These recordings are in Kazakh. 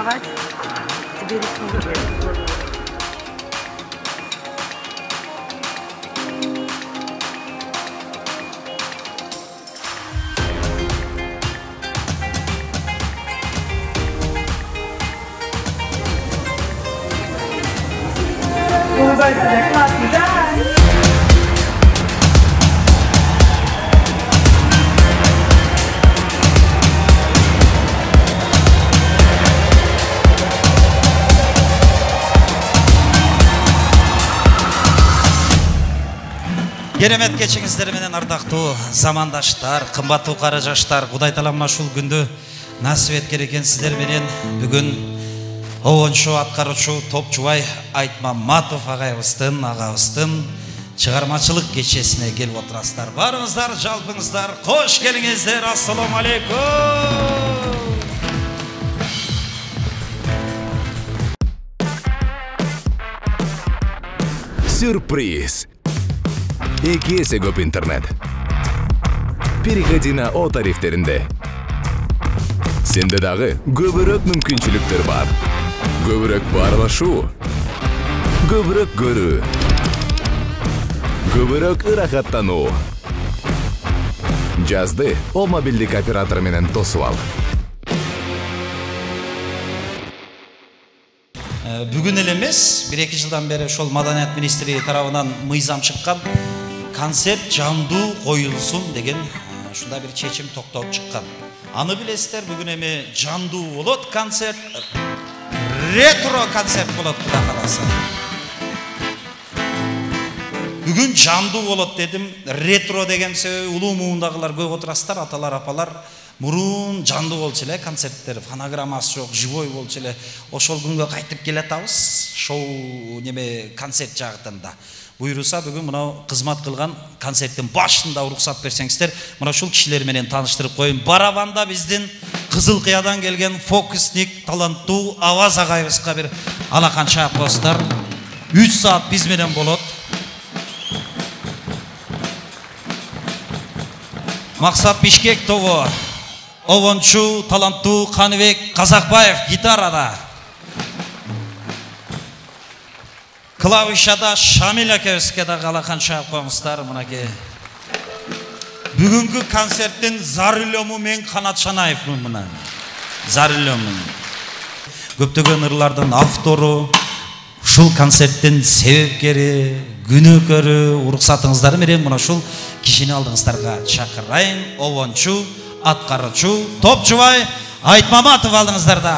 помогать, тебе рекомендую. Улыбайся, классно, да? Керемет кечиңиздер менен ардактуу замандаштар, кымбаттуу кары жаштар, Кудай таалам ушул күндү насип эткер экен сиздер менен бүгүн обончу аткаруучу Топчубай Айтмаматов агабыздын чыгармачылык кечесине келип отурасыздар. Барыңыздар, жалпыңыздар, кош келиңиздер. Ассаламу алейкум. Сюрприз. 2 есе көп интернет. Переходи на О тарифтеринде. Сенде дагы көбүрөөк мүмкүнчүлүктөр бар. Көбүрөөк баарлашуу, көбүрөөк көрүү, көбүрөөк ырахаттануу. Жазды О мобилдик оператор менен тосуп ал. Бүгүн эле эмес, 1-2 жылдан бери ошол Маданият министри тарабынан мыйзам чыккан, концерт жандуу коюлсун деген ушундай бир чечим токтоп чыккан. Аны билесиздер, бүгүн эми жандуу болот концерт, ретро концерт болот Кудай кааласа. Бүгүн жандуу болот дедим, ретро деген себеби улуу муундагылар көп отурасыздар, аталар, апалар. Мурун жандуу болчу эле концерттер, фонограммасы жок, живой болчу эле. Ошол күнгө кайтып келатабыз, шоу неме концерт жагынан да. Буйруса бүгүн мына кызмат кылган концерттин башында уруксат берсеңиздер, мына ушул кишилер менен тааныштырып коеюн. Барабанда биздин Кызыл Кыядан келген фокусник, таланттуу Аваз агайыбызга бир алакан чаап коесуздар. 3 саат биз менен болот. Максат Бишкек тобу, обончу, таланттуу Каныбек Казакбаев гитарада, клавишада Шамил акебизге да алакан чаап коюңуздар. Мынакей бүгүнкү концерттин зарылөмү мен Канат Шанаевмин. Мына зарылөмүн көптөгөн ырлардын автору, ушул концерттин себепкери, күнөөкөрү. Уруксатыңыздар менен мына ушул кишини алдыңыздарга чакырайын. Обончу аткаруучу Топчубай Айтмаматов алдыңыздарда.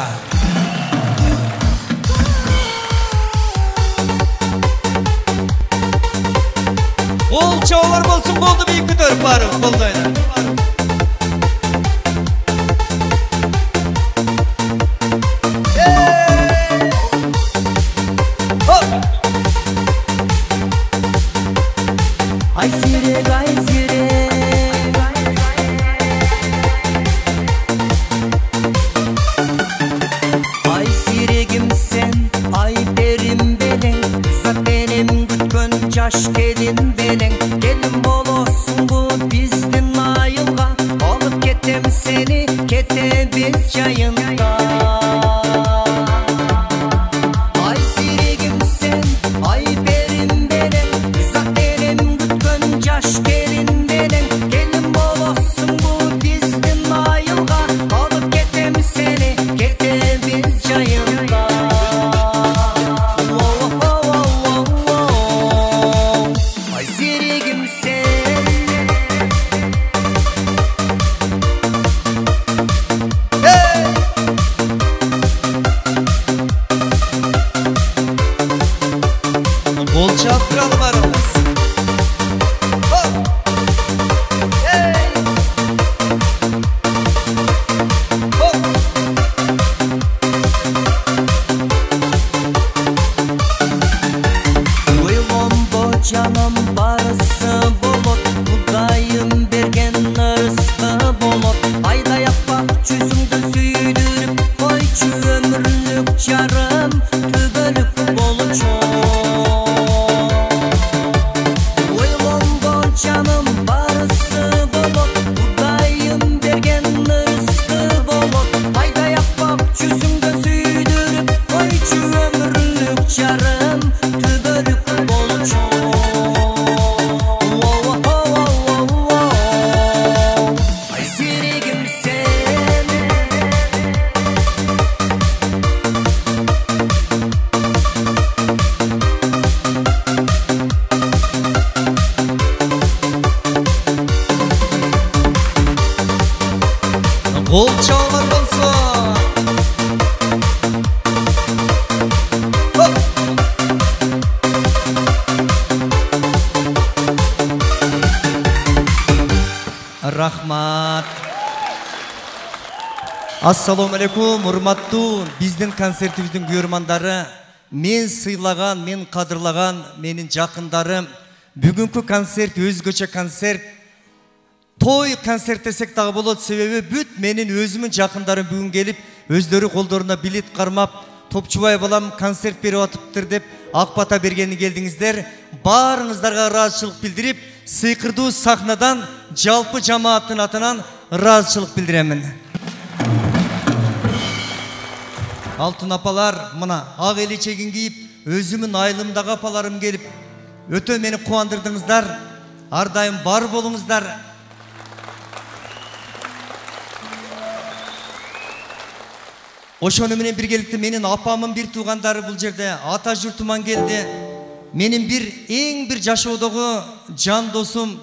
Ол чабалар болсын, болды бейік көтеріп барып, болды айда. Ay sirek, ay sirek, ay siregim sen, ay derim beleng, zat benim gütkön caş gelin beleng. Gelin bolossun bu bizdin ayılga, alıp ketem seni, kete biz çayında. Ay siregim sen, ay derim beleng, zat benim gütkön caş gelin beleng. Gelin bolossun bu bizdin ayılga, alıp ketem seni, kete biz çayında. Ay siregim sen. Bol çaptıralım aramız. Ойлонбо canım barısı bolot, Kudayım bergen ırıskı bolot. Ayda yapmak yüzümdü süydürüp koyçu ömürlük jarım, tübölük boluçu. uçarım tübörük bolçu. Ay sirigim sen. Qol çalar bolsa. Rahmat. Assalamu alaikum, урматтуу биздин концертибиздин көрөрмандары, мен сыйлаган, мен кадырлаган менин жакындарым. Бүгүнкү концерт өзгөчө концерт. Той концерт десек дагы болот, себеби бүт менин өзүмүн жакындарым бүгүн келип, өздөрү колдоруна билет кармап, Топчубай балам концерт берип атыптыр деп ак бата бергени келдиңиздер. Баарыңыздарга ыраазычылык билдирип, сыйкырдуу сахнадан жалпы жамааттын атынан ыраазычылык билдиремин. Алтын апалар, мына ак элечегин кийип, өзүмүн айылымдагы апаларым келип, өтө мени кубандырдыңыздар. Ар дайым бар болуңуздар. Ошону менен биргеликте менин апамын бир туугандары бул жерде, ата журтуман келди. Менин эң бир жашоодогу жан досум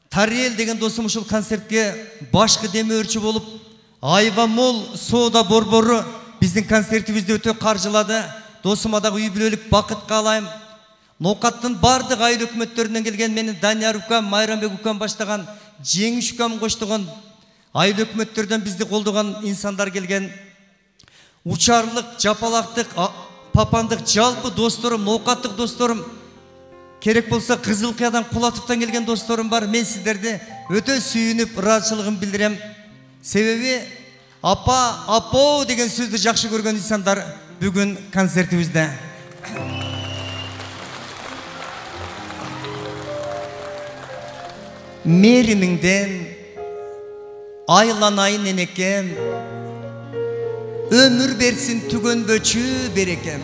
Тариел деген досум ушул концертке башкы демөөрчү болуп, айба мол соода борбору биздин концертибизди өтө каржылады. Досума дагы үй бүлөлүк бакыт каалайм. Ноокаттын бардык айыл өкмөттөрүнөн келген менин Данияр укам, Майрамбек укам баштаган, Жеңиш укам коштогон айыл өкмөттөрдөн бизди колдогон инсандар келген. Учарлык, жапалактык, папандык жалпы досторум, ноокаттык досторум, керек болса Кызыл Кыядан, Кулатовтан келген досторум бар. Мен сиздерди өтө сүйүнүп, ыраазычылыгым билдирем. Себеби апа, апо деген сөздү жакшы көргөн инсандар бүгүн концертибизде. Меримиңден айланайын энекем, өмүр берсин түгөнбөчү берекем.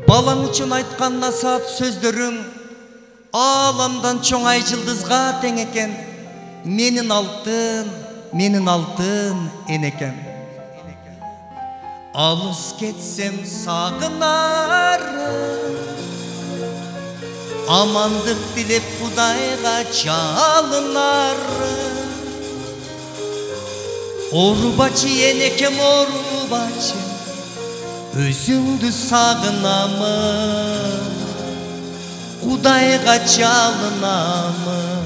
Балаң үчүн айткан насаат сөздөрүң ааламдан чоң ай жылдызга тең экен. Менин алтын энекем. Алыс кетсем сагынарым, амандык дилеп Кудайга жалынарым. Орубачы энекем, орубачы, өзүңдү сагынамын, Кудайга жалынамын.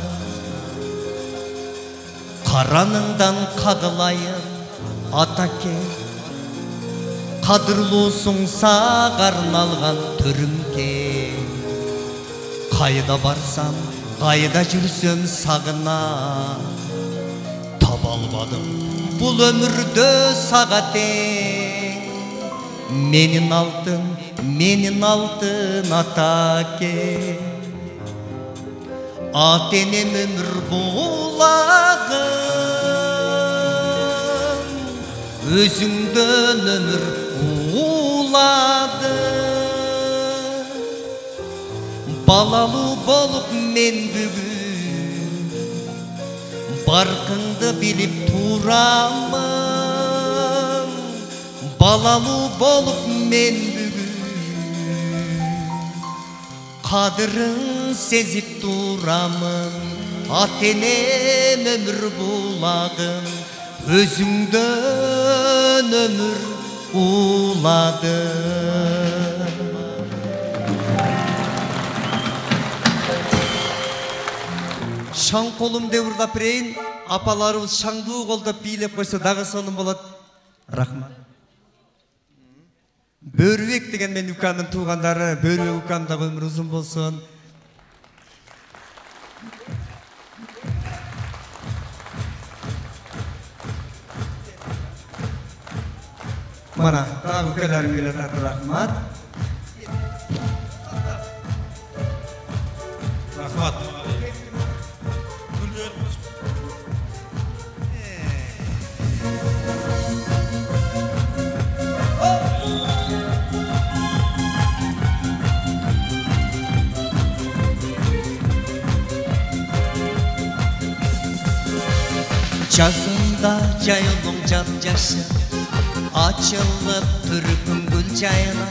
Караныңдан кагылайын, атаке, кадырлуусуң сага арналган төрүмке. Кайда барсам, кайда жүрсөм сагынам, таба албадым бул өмүрдө сага тең. Менин алтын атаке, ата энем өмүр булагым, өзүңдөн өмүр улады. Балалуу болуп мен бүгүн баркыңды билип турамын. Балалуу болуп мен бүгүн кадырын сезип турамын. Ата энем өмүр булагым, өзүңдөн өмүр улады. Шаң колум деп ырдап берейин, апаларыбыз шаңдуу колдоп бийлеп койсо дагы сонун болот. Рахмат. Бөрүбек деген мен укамдын туугандары, Бөрүбек укам дагы өмүрү узун болсун. Мана дагы укаларым келе жатат. Рахмат. Рахмат. Жазында жайылым жап-жашы Açılıp türküm gül çayına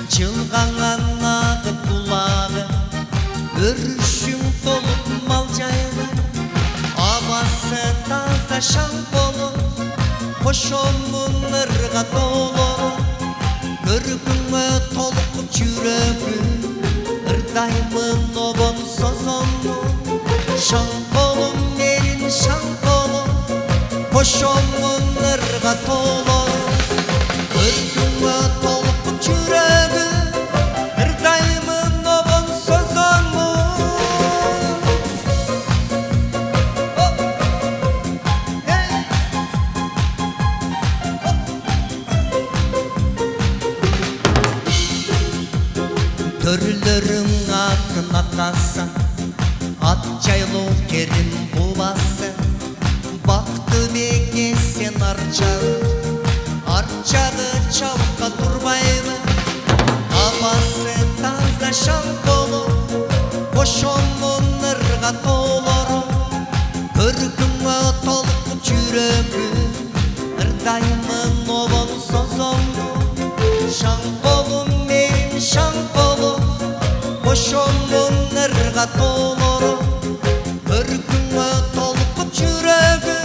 Çılğangan ağıp kulağı Örüşüm dolup mal çayına Havası taza şan dolu Koşomun ırga dolu Görgüme tolup çürögü Irdayımın obon sozonlu Şan kolum yerin şan kolum Koşomun ırga dolu Görgüme tolup çürögü Irdayımın obon sozonlu Törlerin atın atlasan At çaylı kerin bulası Baktı beke sen arçağı Arçağı çalka turbaylı Havası taza şan dolu Koşomun ırga dolu Görgüme tolup çürögü Irdayımın obon sozonlu Şan kolum benim şan kolum Koşomun ırga dolu Görgüme tolup çürögü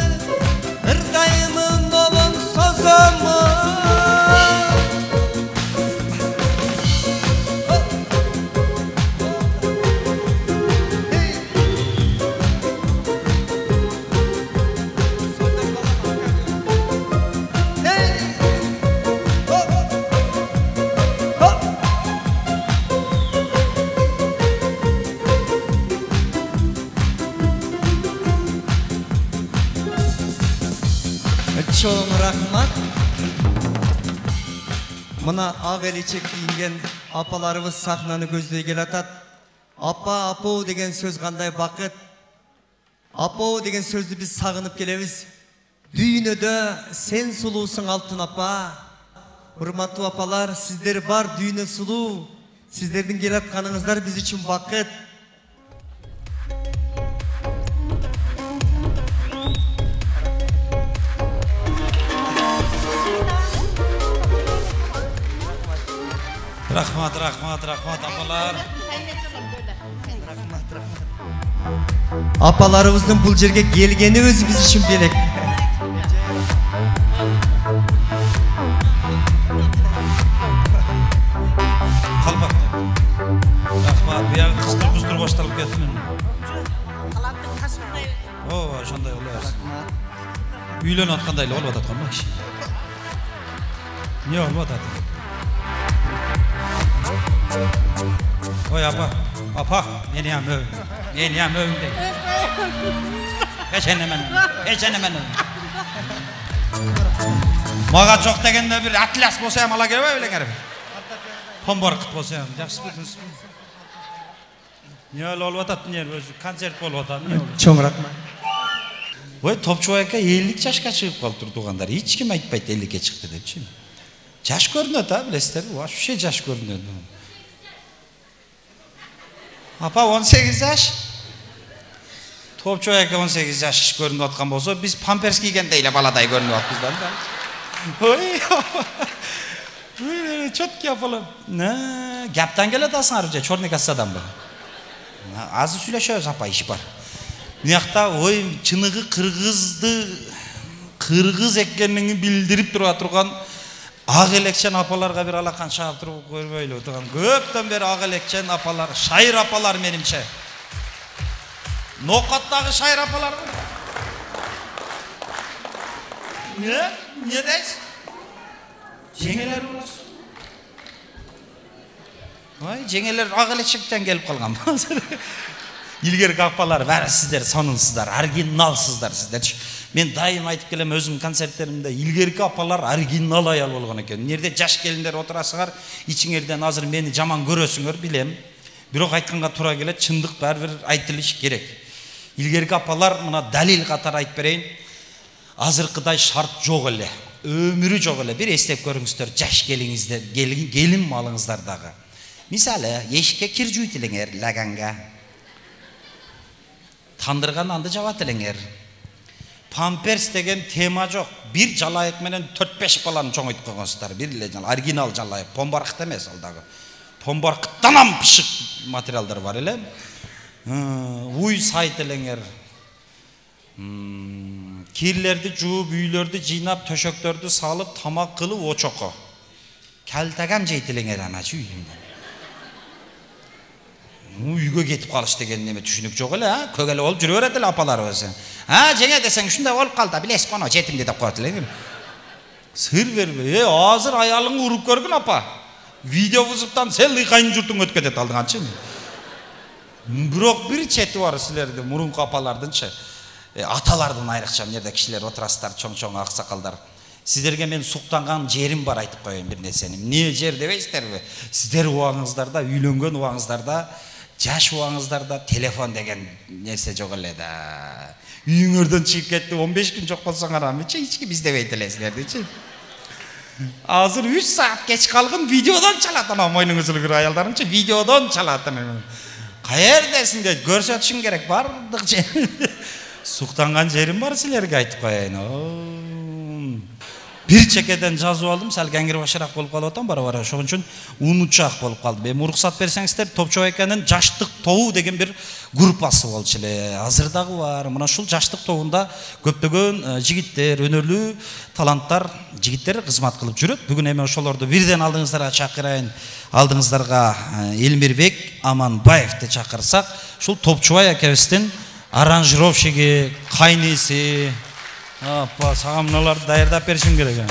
Irdayımın obon sozonlu Çoğun rahmat. Mına ақ elçek kiyinген apalarımız sahnаны көздөй келатат. Апа, апау деген сөз қандай бақыт. Апау деген сөзді біз сағынып келеміз. Дүйнөдө сен сұлусың алтын апа. Урматтуу апалар, сіздер бар дүйнө сұлу. Сіздердің келатканыңыздар біз үшін бақыт. Rahmat apalar. Apalarımыздың бұл жерге келгені өзі біз үшін белек. Қалбақ. Rahmat, бұяғы қыстыр башталып кетті. О, шандай оларсың. Үйлен атқандайлы олып ататқан ма кіші? Не олып атады? Ой апа, meni ham öv deydi. Geçenemen. Mağa çok degende bir atlas bolsa ham ala kelбей белеңер. Pombar qıt bolsa ham, жақсы bilдіңіз. Ne olub атат, не өзі концерт болуп атат, не oldu? Çoğun rahmat. Ой, Топчу ака 50 жашка чыгып калып тургандар. Эч ким айтпайт 50ге чыкты депчи. Жаш көрүнөт, билесиздер, вообще жаш көрүнөт. Апа 18 жаш. Топчу ака 18 жаш көрүнүп аткан болсо, биз памперс кийгенде эле баладай көрүнүп атпыз да. Ой. Чөткө апалар. Гаптан келет асыңар же, чорный кассадан ба? Азыр сүйлөшөбүз апа, иш бар. Мыякта ой чыныгы кыргыз экенин билдирип турган ак элекчен апаларга бир алакан чаап туруп көрбөйлү турган. Көптөн бери ак элекчен апалар, шайыр апалар менимче. Нокаттагы шайыр апалар. Не дейсиз? Жеңелер болосу. Ой, жеңелер ак элекчектен келип калган. Илгерки апалар баары сиздер сонунсуздар, оригиналсыздар сиздер. Мен дайым айтып келем өзүм концерттеримде, илгерки апалар оригинал аял болгон экен. Нерде жаш келиндер отурасыңар, ичиңерден азыр мени жаман көрөсүңөр билем. Бирок айтканга туура келет, чындык баары бир айтылыш керек. Илгерки апалар мына далил катары айтып берейин. Азыркыдай шарт жок эле. Өмүрү жок эле. Бир эстеп көрүңүздөр, жаш келиңиздер, келин малыңыздардагы. Мисалы, эшикке кир жуйт элеңер лаганга. Тандырган анды жабат элеңер. Pampers деген тема жоқ. Bir жалайық менен 4-5 баланы жоңайтып қойғансыздар. Bir эле оригинал жалайық. Помбарқыт емес алдағы. Помбарқыттан пішік материалдар бар эле. Уй сайт элеңер. Кирлерді жууп, үйлерді жинап, төшөктөрдү салып, тамак кылып очоко. Калтагам жейтилеңер аначы үйүндө. Үйгө кетип калыш деген неме түшүнүк жок эле, көгөлө болуп жүрө берет эле апаларыбыз. Жеңе десең ушундай болуп калды, билесиз коно жетимди деп коет эле. Сыр бербей, азыр аялыңы уруп көргүн апа. Видео вызыптан сен лыйкайын журтуң өтүп кетет алдыңанчы. Бирок бир чети бар силерде, мурунку апалардынчы. Аталардын айрыкча жерде кишилер отурасыздар, чоң-чоң аксакалдар. Сіздерге мен суктанган жерим бар айтып коеюн бир нерсени. Эмне жер дебейсиздерби? Сиздер убагыңыздарда, үйлөнгөн убагыңыздарда, жаш убагыңыздарда телефон деген нерсе жок эле да. Үйүңөрдөн чыгып кетти, 15 күн жок болсоң арамычы, эч ким издебейт эле силердичи. Азыр 3 саат кеч калгын видеодон чалат, ана мойнуңуз үлгүр аялдарымчы видеодон чалат. Каердесиңер көрсөтүшүң керек бардык жер. Суктанган жерим бар силерге айтып коеюн. Bir çekeden жазып алдым, сәл кеңири башыраак болуп калып атам, бара-бара. Ошон үчүн унутчаак болуп калды. Эми уруксат берсеңиздер, Топчубай экенин Жаштык тобу деген бир группасы болчу эле. Азыр дагы бар. Мына ушул Жаштык тобунда көптөгөн жигиттер, өнөрлүү таланттар, жигиттер кызмат кылып жүрөт. Бүгүн эми ошолорду бирден алдыңыздарга чакырайын. Алдыңыздарга Элмирбек Аманбаевди чакырсак, ушул Топчубай экебиздин аранжировщиги, кайниси. Апа, сага мыналарды даярдап беришим керек.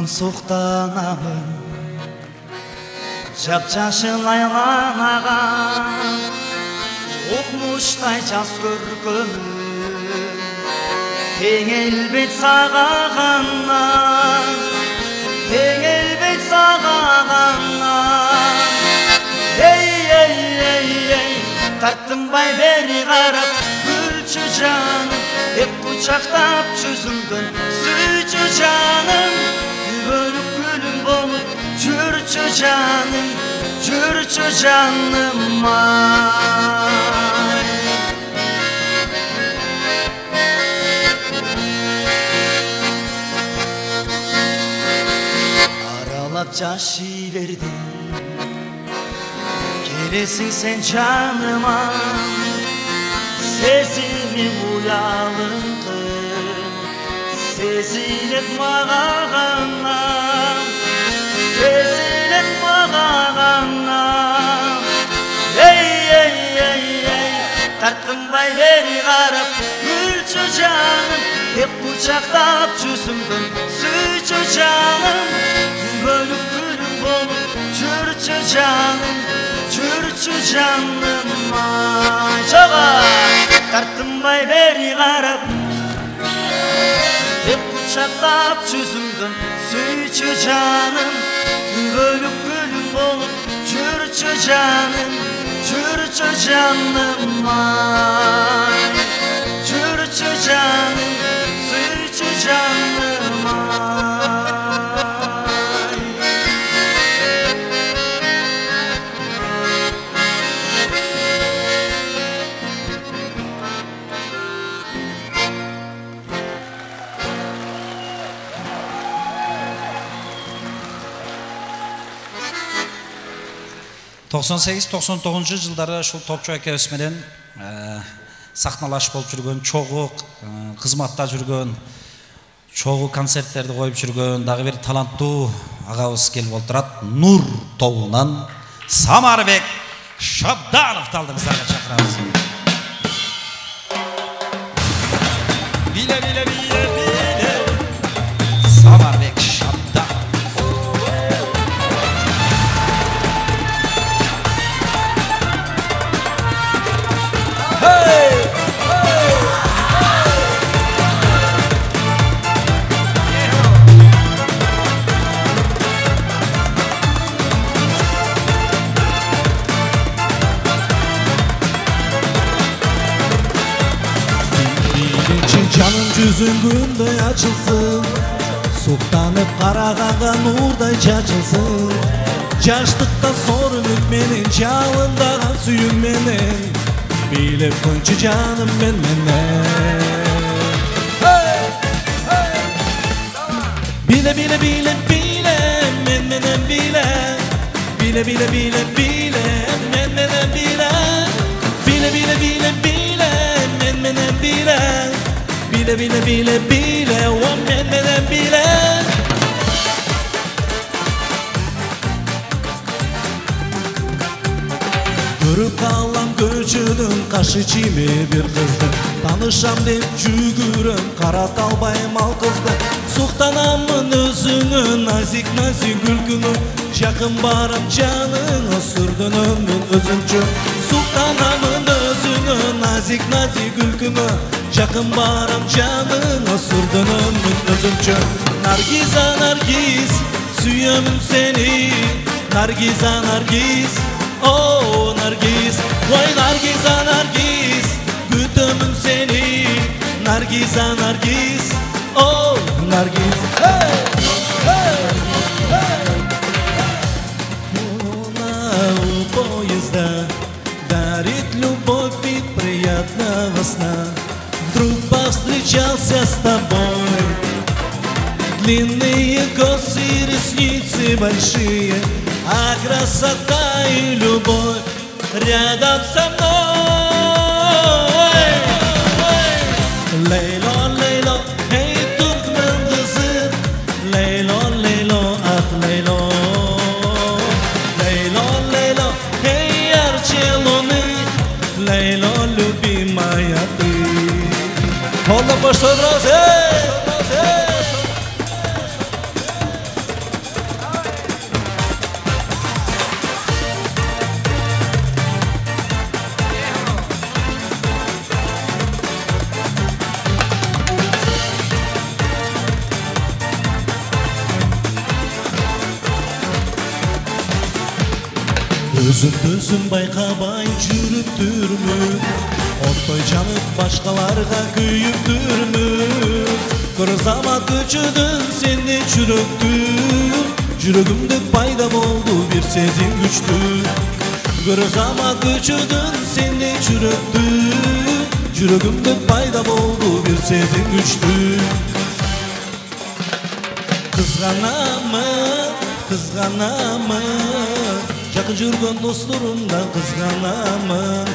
Суктанамын жап-жашыл айланаган окмуштай жас көркөмүн тең элбет сага гана эй тартынбай бери карап күлчү жаным кучактап жүзүңдөн сүйчү жаным бөлүп гүлүм болуп жүрчү жаным ай. Аралап жаши бердим келесиң сен жаныма сезимим уялыңкы сезилет мага гана эй тартынбай бери карап күлчү жаным кучактап жүзүңдөн сүйчү жаным бөлүп гүлүм болуп жүрчү жаным ай. Жога тартынбай бери карап кучактап жүзүңдөн сүйчү жаным бөлүп гүлүм болуп жүрчү жаным ай. Жүрчү жаным сүйчү жаным ай. 98-99 жылдары ушул Топчубай экебиз менен сахналашып болуп жүргөн, чогуу кызматта жүргөн, чогуу концерттерди коюп жүргөн дагы бир таланттуу агабыз келип отурат. Нур тобунан Самарбек Шабдановду алдыңыздарга чакырабыз. Биле Самарбек Шабданов. Жүзің күндөй açılsın, суктанып караганга нурдай чачылсын. Жаштыкта сор үмүт менен, жалындаган сүйүм менен, бийлеп койчу жаным мен менен. Bile bile bile bile men menen bile. Bile bile bile bile men menen bile. Bile bile bile bile men menen bile. Bile bile bile bile o men menen bile. Көрүп калам көчөдөн кашы чиме бир кызды. Танышам деп жүгүрөм, карата албайм ал кызды. Суктанамын өзүңө, назик назик күлкүңө, жакын барам жаныңа, сүрдөнөмүн өзүнчө. Суктанамын өзүңө, назик назик күлкүңө, жакын барам жаныңа, сүрдөнөмүн өзүнчө. Наргиза Наргиз, сүйөмүн сени, Наргиза Наргиz, oh Nargiz, vay Nargiza Nargiz, gütümün seni, Nargiza Nargiz, oh Nargiz, hey, hey, hey. У поезда дарит любовь, ведь приятного сна. Вдруг повстречался с тобой, длинные косы, ресницы большие, а красота и любовь рядом со мной. Лейло, лейло, эй, Туркмен кызы, лейло, лейло, ах, лейло. Лейло, лейло, эй, ярче луны, лейло, любимая ты. Холодно пошло раз, эй! Өзүм байкабай жүрүптүрмү, оттой жанып башкаларга күйүптүрмү. Кыр замат көчөдөн сенде жүрөгүмдө пайда болду бир сезим күчтүү. Кыр замат көчөдөн сенде жүрөгүмдө пайда болду бир сезим күчтүү. Кызганамын, жақын жүрген достарымдан қызғанамын.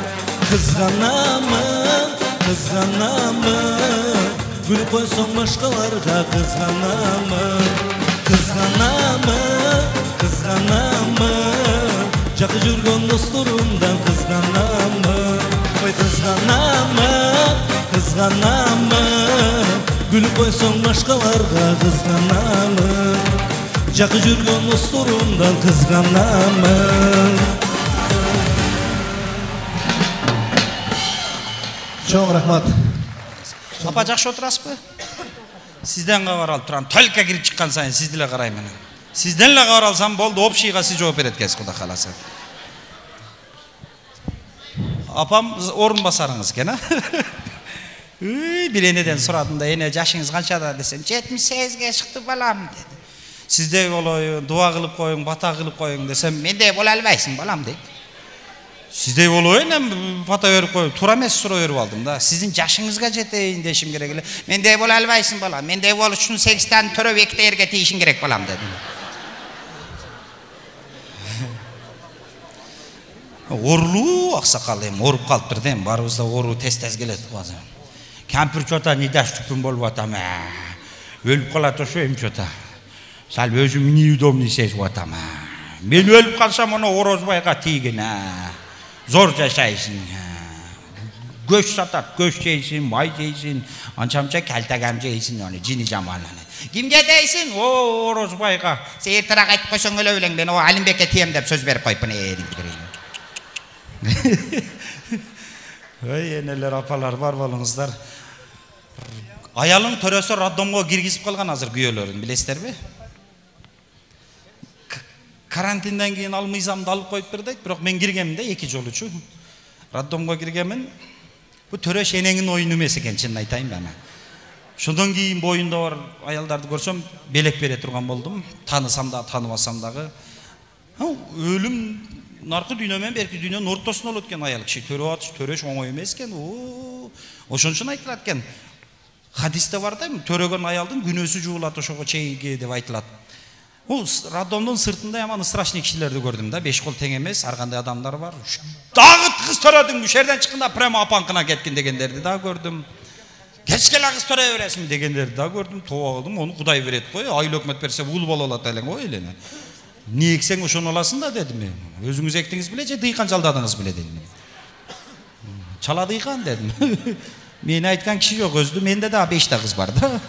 Күліп қойсаң башқаларға қызғанамын. Жақын жүрген достарымдан қызғанамын. Ой, қызғанамын. Күліп қойсаң башқаларға қызғанамын. Жақын жүрген достарымдан қызғанамын. Чоң рахмат. Апа, жақшы отырасыз ба? Сізден қаралып тұрам, только кіріп шыққан сайын сізділе қараймын. Сізденле қаралсам болды, общийға сіз жооп берет кез, Құда қаласа. Апам орынбасарыңыз екен, а? Bir eneden сұрадым да, ене жашыңыз қаншада десем, 78-ге шықты балам деді. Сізде болайын, дуа қылып қойың, бата қылып қойың десем, менде бола албайсың балам дейді. Сізде болайын, бата өріп қойып, тура емес сұра өріп алдым да. Сіздің жашыңызға жетейін дешім керек еле. Менде бола албайсың балам, менде бол үшін 80 түріп ектерге тейшін керек балам дедім. Орылу ақсақал ем, орып қалып бірден, барымызда ору тез-тез келеді. Кәмпір жота недаш түпін болып атам, өліп қалады ошу ем жота. Сәл өзім неудобный сезіп атам. Мен өліп қалсам, оны Орозбайға тиген, зор жашайсың. Көш сатады, көш жейсің, май жейсің, аншамша кәлтәгәм жейсің, жini жамананы. Кімге дейсің? Орозбайға. Сейіртірақ айтып қойсың өлі өлең, мен Әлімбекке тием деп сөз беріп қойып, Ой, енелер, апалар, бар болыңыздар. Аялың төресі роддомға киргизип қалған азыр күйелерін, білесіздер бе? Карантинден кейін алмайзамды алып қойып берді, бірақ мен кіргемін де, 2 жолы чу. Роддомға кіргемін, бұл төреш енеңін ойын емес екен, шынын айтайын бәме. Шондон кийин боюнда бар аялдарды көрсөм белек бере турган болдум. Танысам да, таныбасам дагы. Өлүм наркы дүйнө менен берки дүйнөнүн ортосунда болот экен аял киши. Төрөш оңой эмес экен. Ошон үчүн айтылат экен. Хадисте бар да, төрөгөн аялдын күнөөсү жуулат ошого чейинки деп айтылат. Роддомдун сыртында яман страшный кишилерди көрдүм да, 5 кол тең эмес, ар кандай адамдар бар. Дагы кыз төрөдүң, жерден чыкканда прямо апаңкына кеткин дегендерди да көрдүм. Кечкеле кыз төрө бересиң дегендерди да көрдүм. Тоо кылдым, ону Кудай берет кой, айыл өкмөт берсе ул боло алат элең ой элене. Не эксең ошону аласың да дедим. Өзүңүз эктиңиз беле же дыйкан жалдадыңыз беле дедим. Чала дыйкан дедим. Мен айткан киши жок, өзүдө менде да 5 та кыз бар да.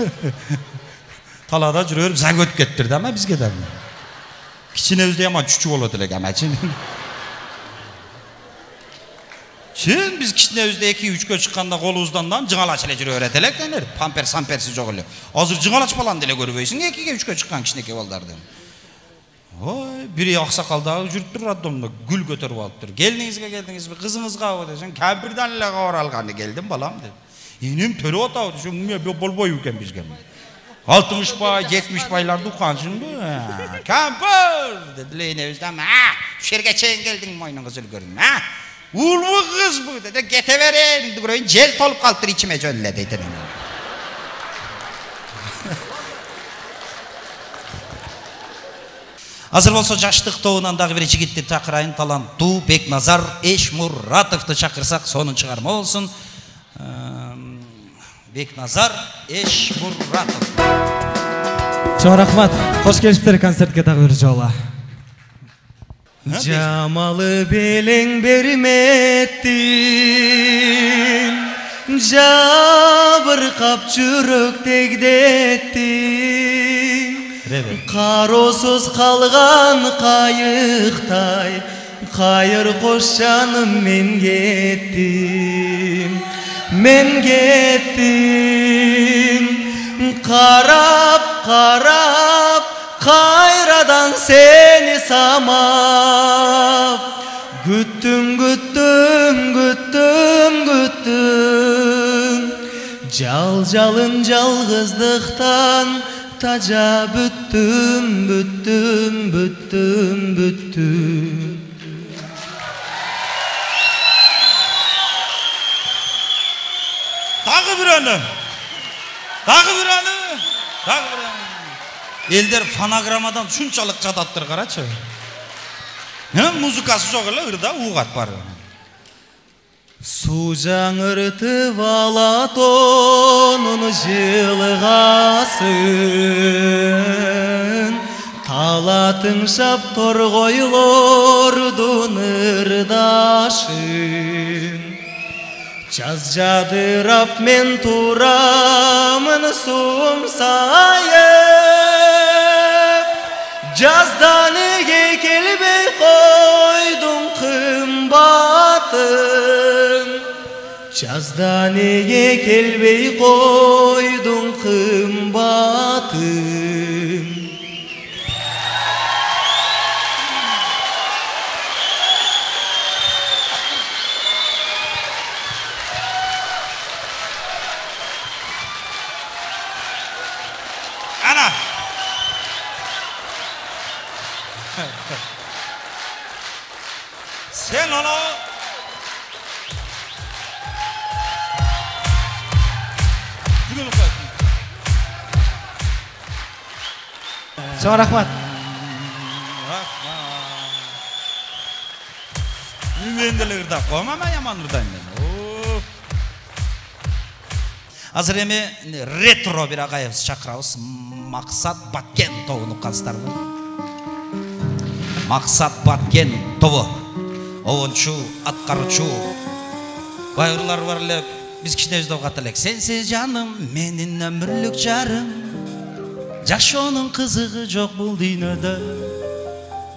Талада жүрө берип зак өтүп кеттир да, ама бизге да. Кичинебизде яман чүчү болот элек ама чын. Чын биз кичинебизде 2-3кө чыкканда колубуздан жыңалач эле жүрө берет элек денер. Памперси жок эле. Азыр жыңалач баланы деле көрбөйсүң 2-3кө чыккан кичинекей балдарды. Ой, бири аксакалдагы жүрүп тур роддомдо гүл көтөрүп алыптыр. Келдиңизби, кызыңызга десең, кабирдан эле кабар алганы келдим балам деп. Энем төрөп атабы десең, эмне болбойбу экен бизге. 60 бай, 70 байларды уккансыңбы? Кампыр деди энебизден, жерге чейин келдиң мойнуңуз үлгөрүн. Улбу кызбы деди, кете берейин, көрөйүн, жел толуп калыптыр ичиме жөн эле дейт энем. Азыр болсо жаштык тобунан дагы бир жигитти чакырайын, таланттуу Бекназар Эшмуратовду чакырсак, сонун чыгарма болсун. Бекназар Эшмуратов. Чоң рахмат. Кош келиптер концертке дагы бир жолу. Жамалы белең берметтин, жабыркап жүрөк тегдеттин. Кароосуз калган кайыктай, кайыр кош жаным мен кеттим. Мен кеттим, карап, кайрадан сени самап. Күттүм, жалын жалгыздыктан тажа бүттүм. Дагы бир аны. Элдер фонограммадан шунчалык жататтыр, карачы. Музыкасы жок эле, ырда угат бар. Су жаңыртып алатонун жылгасын, талатын шап торгойлордун ырдашын. Жаз жадырап мен турамын суум сайып, жаздан неге келбей койдуң кымбатын. Жаздан неге келбей койдуң кымбатын. Ana. Sen onu Чоң рахмат. Мен деле ырдап коймам, яман ырдайм мен. Азыр эми ретро бир агайыбыз чакырабыз. Максат Баткен тобун уккансыздарбы? Максат Баткен тобу. Оончу, аткаруучу. Байырлар бар эле, биз кичинебизде угат элек. Сенсиз жаным, менин өмүрлүк жарым. Жашоонун кызыгы жок бул дүйнөдө.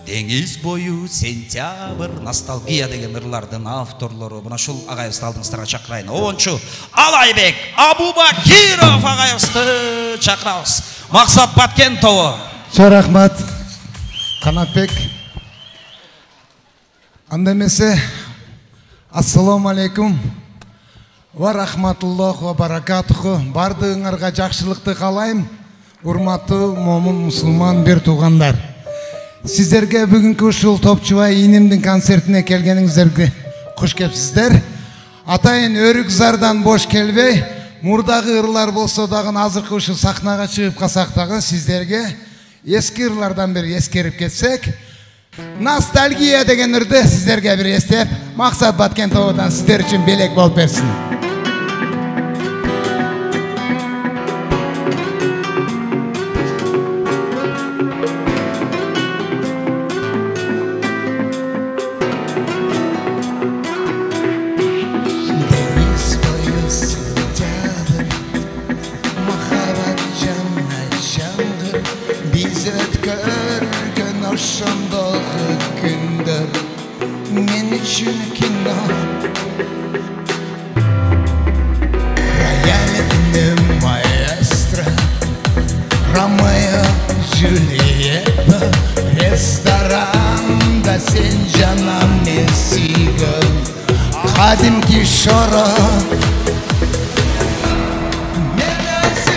Деңиз бою сентябрь, ностальгия деген ырлардын авторлору. Мына ушул агайыбызды алдыңыздарга чакырайын. Оончу Алайбек Абубакиров агайыбызды чакырабыз. Максат Баткен тобу. Чоң рахмат. Канатбек. Анда эмесе, ассаламу алейкум. Ва рахматуллах ва баракатуху. Бардығыңарға жақшылықты қалайым. Урматтуу момун мусулман бир туугандар. Сиздерге бүгүнкү ушул Топчубай ийнимдин концертине келгениңиздерге куш кепсиздер. Атайын өрүк зардан бош келбей, мурдагы ырлар болсо дагы азыркы ушул сахнага чыгып калсак дагы сиздерге эски ырлардан бир эскерип кетсек, ностальгия деген ырды сиздерге бир эстеп, Максат Баткентовдон сиздер үчүн белек болуп берсин. Restoranda sen canım nesigan Kadimki şora Nedense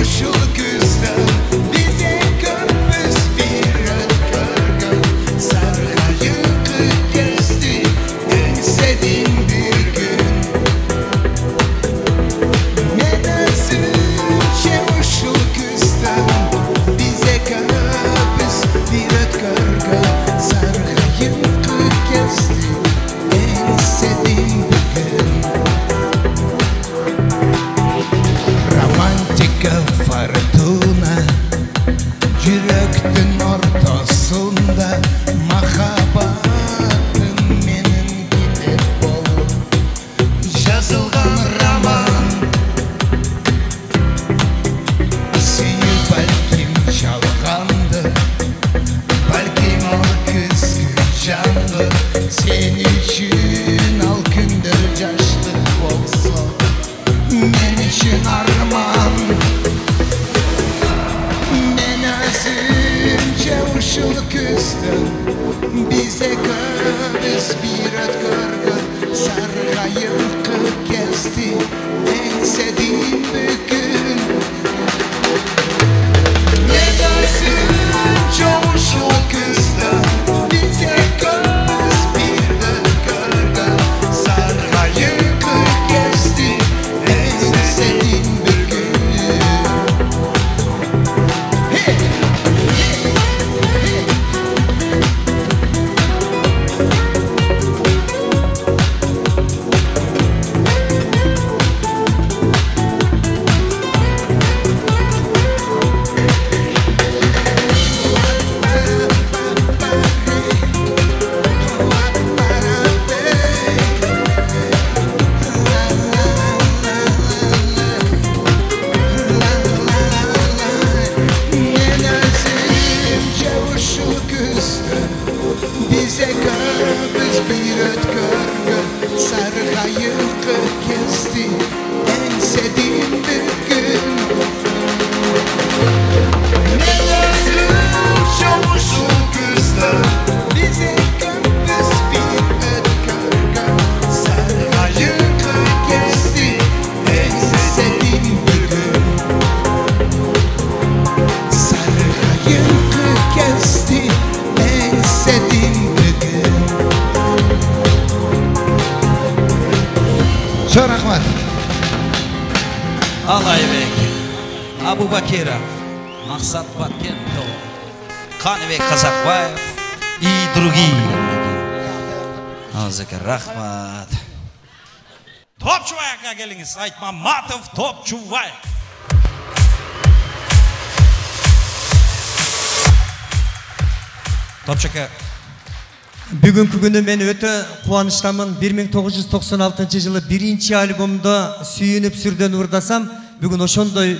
uşul küzden Bize köpüz bir ötkörgün Sarıcı kırk gezdi En sevdiğim bir gün Nedense uşul küzden Bize köpüz bir ötkörgün Sarıcı kırk gezdi En sevdiğim bir gün Romantika fortuna Yürektün ortasında Mahabatın menin gidip bol Yazılgan roman Seni belkim çalgandı Belkim al kızgın canlı Sen için al gündür yaşlık olsa Men için armağan Men özümce uşul küstüm Bize köpüz bir ötkörgün Sargayım kırk gezdi En sevdiğim bugün Men özümce uşul küstüm Bize köpüz bir ötkörgün Sargayım kırk gezdi En sevdiğim bugün Hey! Men özümce uşul küstüm Bize köpüz bir ötkörgün Sargayım kırk gezdi En sevdiğim bir gün Men özümce uşul küstüm Bize köpüz bir ötkörgün Sargayım kırk gezdi En sevdiğim bir gün Sargayım kırk gezdi En sevdiğim bir gün Çok rahmat. Алайбек, Абубакиров, Максат Баткентов, Каныбек Казакбаев и другие. Азыка рахмат. Топчубайға келіңіз, Айтмаматов Топчубай. Топчука. Бүгүнкү күнү мен өтө кубанычтамын. 1996 жылы биринчи альбомдо сүйүнүп сүрдөн урдасам, бүгүн ошондой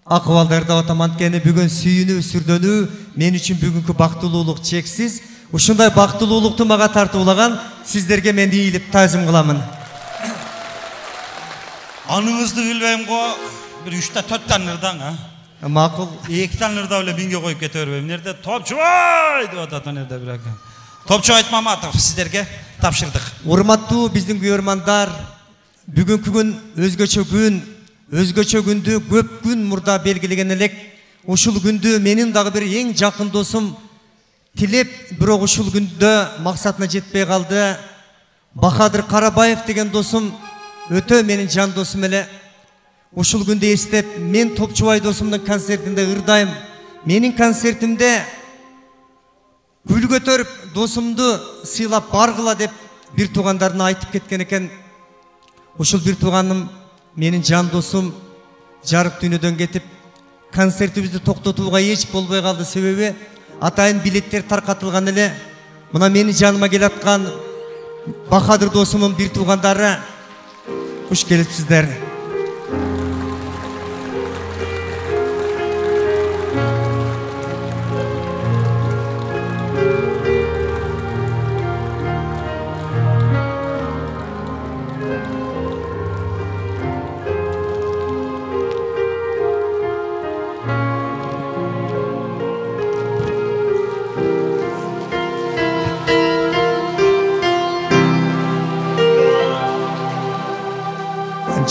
акыбалдарда атам. Анткени бүгүн сүйүнүү сүрдөнүү мен үчүн бүгүнкү бактылуулук чексиз. Ушундай бактылуулукту мага тартуулаган сиздерге мен ийилип таазим кыламын. Аныңызды билбейм го, бир 3-4 ырдаң, а? Макул. 2 ырда эле бинге коюп кете бербейм. Нерде Топчубай деп атат, нерде бирок. Топчубай Айтмаматов сиздерге тапшырдык. Урматтуу биздин күйөрмандар, бүгүнкү күн өзгөчө күндү көп күн мурда белгилеген элек. Ушул күндү менин дагы бир эң жакын досум тилеп, бирок ушул күндө максатына жетпей калды. Бахадыр Карабаев деген досум өтө менин жан досум эле. Ушул күндү эстеп, мен Топчубай досумдун концертинде ырдайм. Менин концертимде гүл көтөрүп, досумду сыйлап баргыла деп бир туугандарына айтып кеткен экен. Ушул бир тууганым менин жан досум жарык дүйнөдөн кетип, концертибизди токтотууга эч болбой калды. Себеби атайын билеттер таркатылган эле. Мына менин жаныма келаткан Бахадыр досумдун бир туугандары, куш келипсиздер.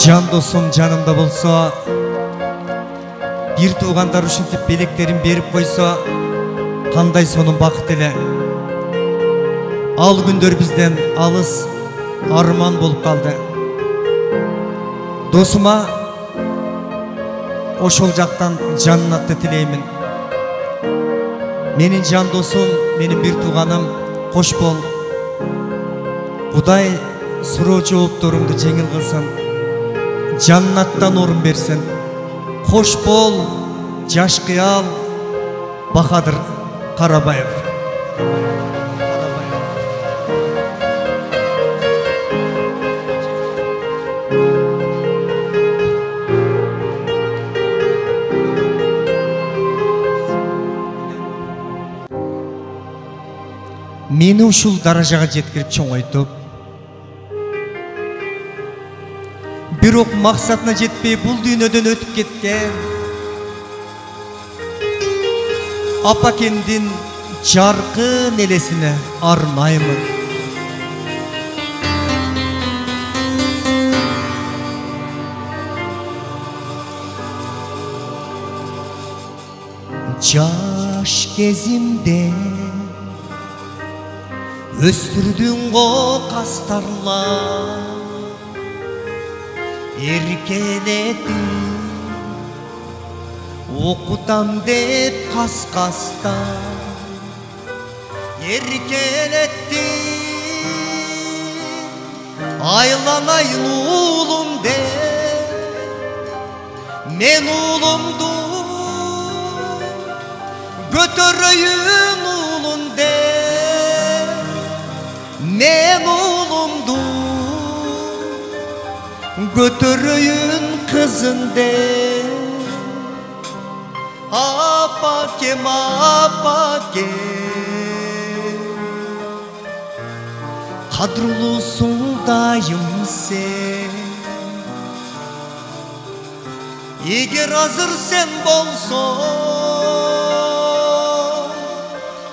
Жан досум жанымда болсо, бир туугандар ушинтип белектерин берип койсо, кандай сонун бакыт эле. Ал күндөр бизден алыс арман болуп калды. Досума ошол жактан жаннатты тилеймин. Менин жан досум, менин бир тууганым, кош бол. Кудай суроо жоопторуңду жеңил кылсын. Жаннаттан орун берсин. Кош бол, жаш кыял, Бахадыр Карабаев. Мени ушул даражага жеткирип чоңойтуп, бирок максатына жетпей бул дүйнөдөн өтүп кеткен апакендин жаркын элесине арнаймын. Жаш кезимде өстүрдүң го кастарлар, эркелетип окутам деп каскаста, эркелетти айланайын уулум деп, мен уулумду көтөрөйүн уулум деп, мен уулумду götürüyün kızın de. Apakem, apakem, kadrolusundayım sen. Eğer hazır sen bolson,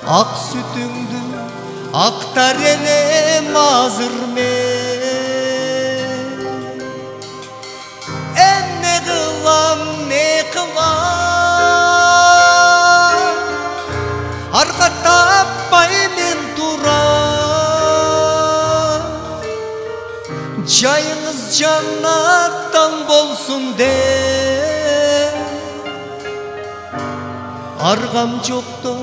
ak sütüngdü aktar elem hazır men. Ne kılam arka tapay men turam, jayınız jannattan bolsun de. Argam jokto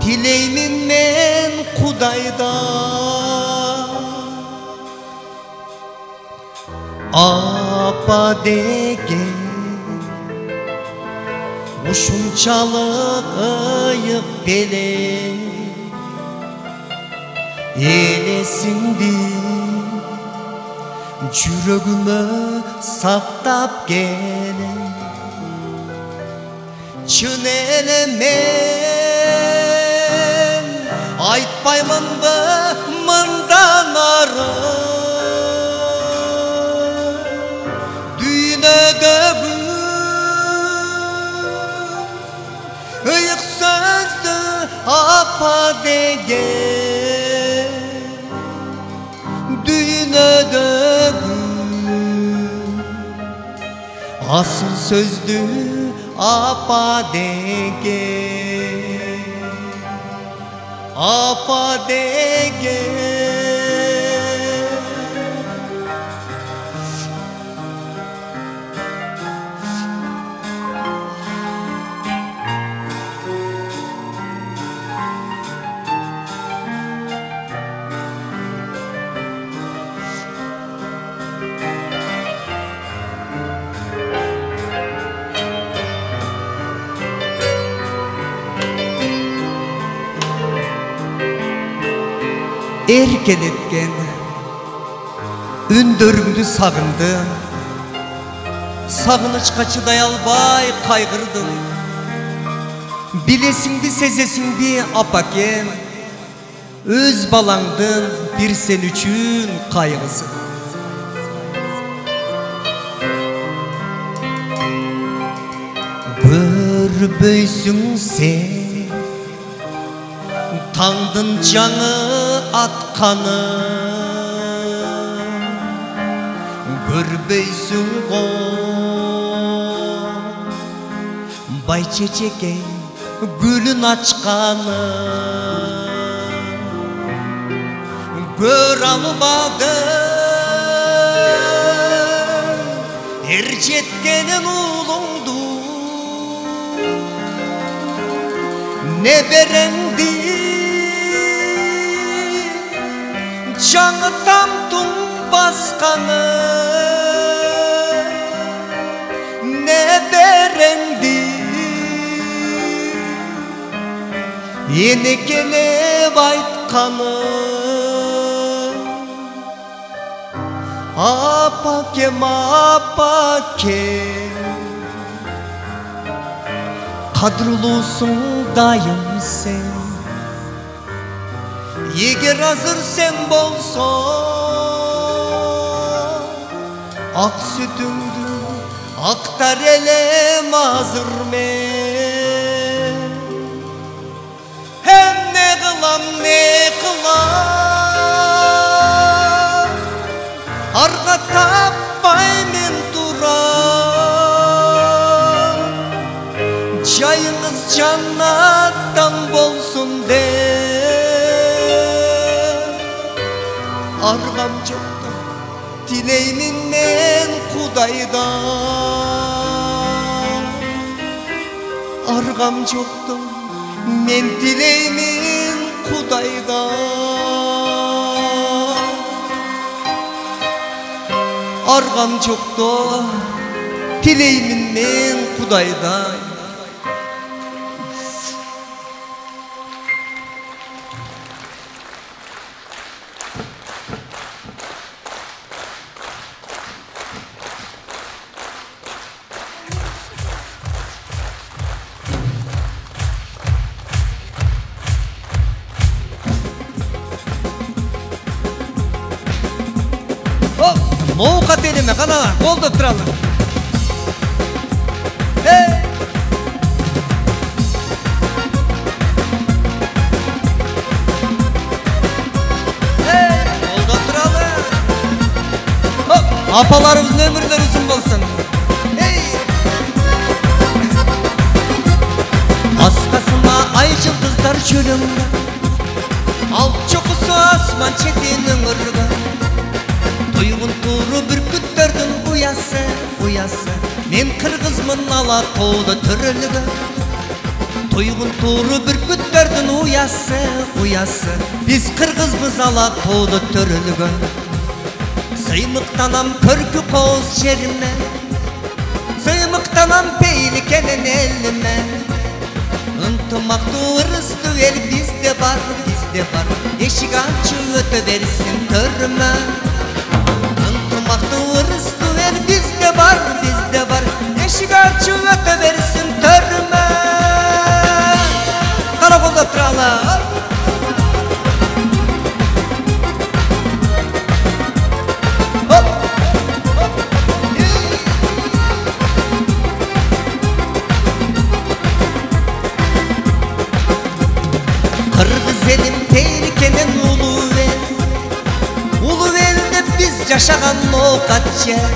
tileymin men Kudaydan. Apa degen ушунчалык ыйык беле, элесиңди жүрөгүмө сактап келе. Чын эле мен айтпаймынбы мындан ары, дүйнөдө ıyık sözdü apa degen. düğünödөгү asıl sözdü apa degen apa degen erkeletken ündörümdü sagındım, sagınычка çıday albay kaygırdım. Bilesingdi sezesingdi apakem, öz balаңдын bir sen üçün kaygısı. Көрбөйсүң sen таңдын жаңы атканы, көрбөйсүң го байчечекей гүлүн ачканы, көр албадым эр жеткенин улуңду, небереңди жаңы тамтың басқаны, небереңди енекелеп айтканы. Апакем, апакем, кадырлуусуң дайым сен. Егер азыр сен болсоң, ак сүтүңдү актар элем азыр мен. Не кылам, не кылам, арга таппай мен турам. Жайыңыз жаннаттан болсун деп, аргам жокто тилеймин мен Кудайдан. Аргам жокто мен тилеймин Кудайдан. Аргам жокто тилеймин мен Кудайдан. Моука телеме, қана, қолды тұралы. Қолды тұралы. Апаларымыздың өмірлері ұзын болсын. Аскасыма ай жылдыздар жөліңді, алып чоқысы асман четенің ұрғы. Тойғын туру бүркүттөрдүн уясы, уясы, мен кыргызмын ала тоодо төрөлүгү. Тойғын туру бүркүттөрдүн уясы, уясы, биз кыргызбыз ала тоодо төрөлүгү. Сыймыктанам көркү кооз жериме, сыймыктанам пейликенен элиме. Ынтымактуу ырыстуу эл бизде бар, бизде бар, эшик ачып өтө берсин төрүмө. Ынтымактуу ырыстуу эл бизде бар, эшик ачып өтө берсин төрүмө. Караколдо туралы. Kırgız elim tehlikenen ulu el, жашаган ноокат жер.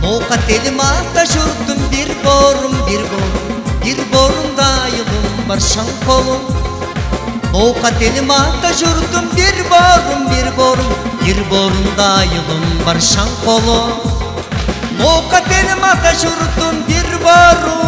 Ноокат элим ата журтум бир борум, бир борунда айылым бар шаң колум. Ноокат элим ата журтум бир борунда айылым бар шаң колум. Ноокат элим ата журтум бир борум.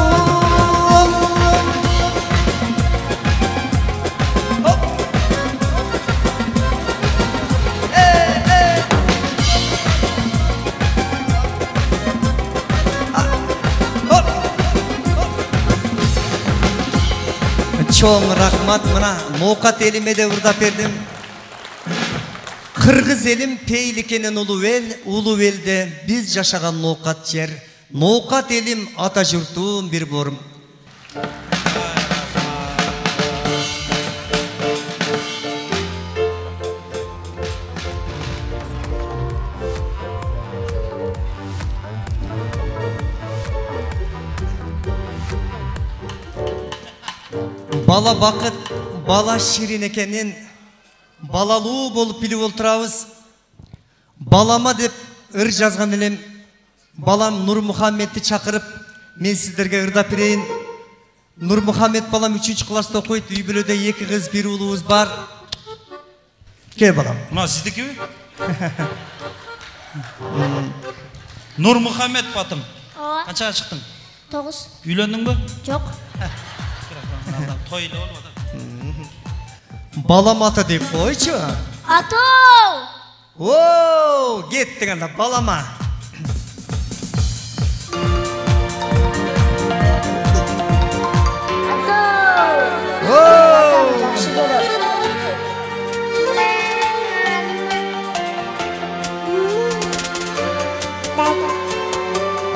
Çoğun rahmat mına Ноокат elime de urdap berdim. Kırgız elim peylikenen ulu elde biz yaşagan Ноокат jer. Ноокат elim ata jurtum bir borum. Bala bakıt, bala şirin ekenen, balaluu bolup bilip olturabız. Balama dep ır жазган элем. Balam Nur Muhammed'ti çakırıp, men sizlerge ırdap bereyim. Nur Muhammed balam 3. klasta okuyt, үй bölöde 2 kız, 1 uluğuz var. Gel balam. Muna sizdeki mi? Nur Muhammed batım. Kaçağa çıktın? 9. Üylendin mi? Yok. Toylu olmadı. Balam ata deyip koyçu. Ato! Oo, gittin anda balama.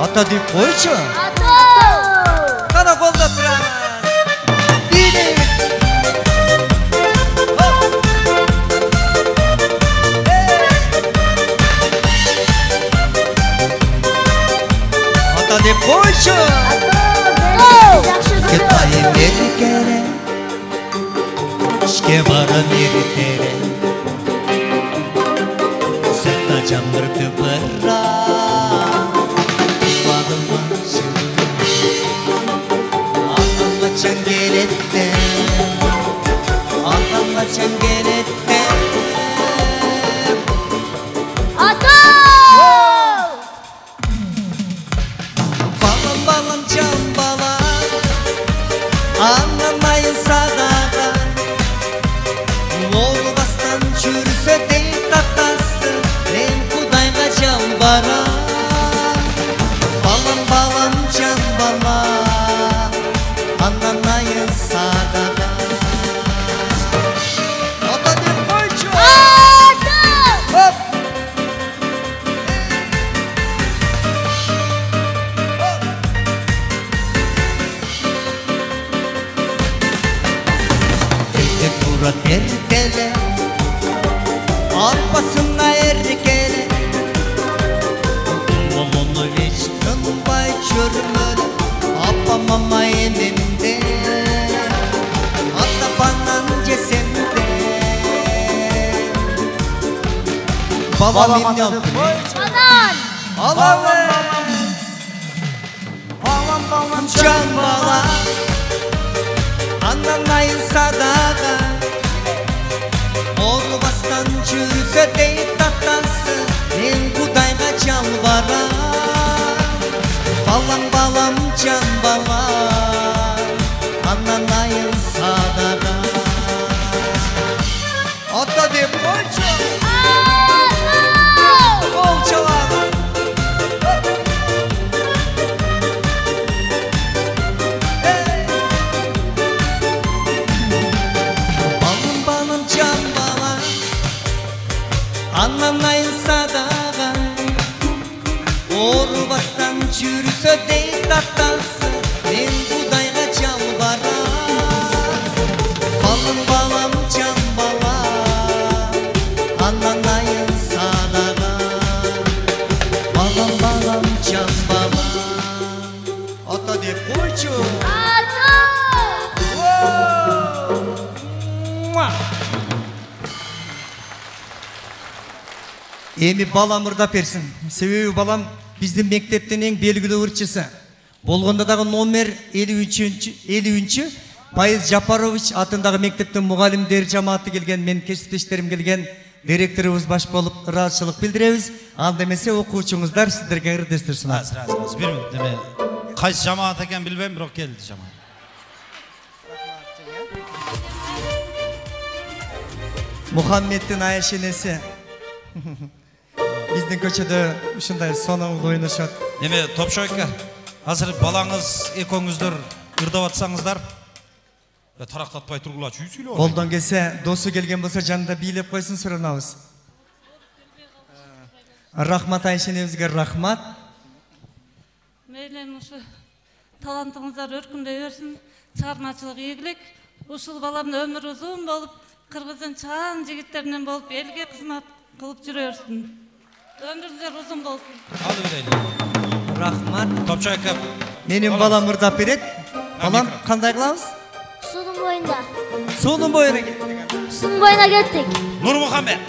Ata deyip koyçu. Ato! Karakolda biraz. Ata deyip koyçu. Kıtayı beri kere, işke varın yeri tere. Sırta camırdı bırra, vadıma şimdi. Ağlamla çengelette, ağlamla çengelette. Ato! Balam balam can balam, anlamayın sadağa. Oğlu bastan çürüse değil tatası, ben kudayga can bara. Balam balam can balam, anlamayın sadağa. Ata deyip koyçu. Ato! Hop. Elde kura terdele, arpasına erkele. Oğlunu hiç tınbay çürümür, apamama elimde. Ata banan cesemde. Babam imni aldı. Anan! Allah'ım. Can bala, anlamayın sadağa. Oğlu bastan çürüse deyip tatlansı, ben kudayga can bara. Balam balam can bala, anlamayın sadağa. Ata deyip koyçu. Kol çalalım. Anlamayın sadağa, oğru bastan çürüse değil tatlansı, ben budayga can bara. Balım balam can bala, anlamayın sadağa. Balam balam can bala. Ata deyip koyçu. Ato! Wow! 「Эми балам ырдап берсин. Себеби балам биздин мектептин эң белгилүү ырчысы. Болгондо дагы номер 53 Пайыз Жапарович атындагы мектептин мугалимдер жамааты келген, мен кесиптештерим келген, директорубуз баш болуп ыраазычылык билдиребиз. Анда эмесе окуучуңуздар сиздерге ырдестер сунат. Бир мүнөт эме кайсы жамаат экен билбейм, бирок келди жамаат. Мухаммедтин айшенеси. Биздин көчөдө ушундай сономдуу ойношот. Эме Топшойка, азыр балаңыз экөөңүздөр ырдап атсаңыздар, тарактатпай тургулачы сүйлөп. Колдон келсе, досу келген болсо жанында бийлеп койсун, суранабыз. Рахмат айшенебизге рахмат. Мейлен ушу талантыңыздар өркүндөй берсин, чыгармачылык ийгилик. Ушул баламдын өмүрү узун болуп, Кыргыздын чаан жигиттеринен болуп, элге кызмат кылып жүрөрсүн. Өмүрүңүздөр узун болсун. Ал эле. Рахмат. Топчойка. Менин балам ырдап берет. Балам, кандай кылабыз? Судун боюнда. Судун боюна кеттик. Судун боюна кеттик. Нурмухаммед.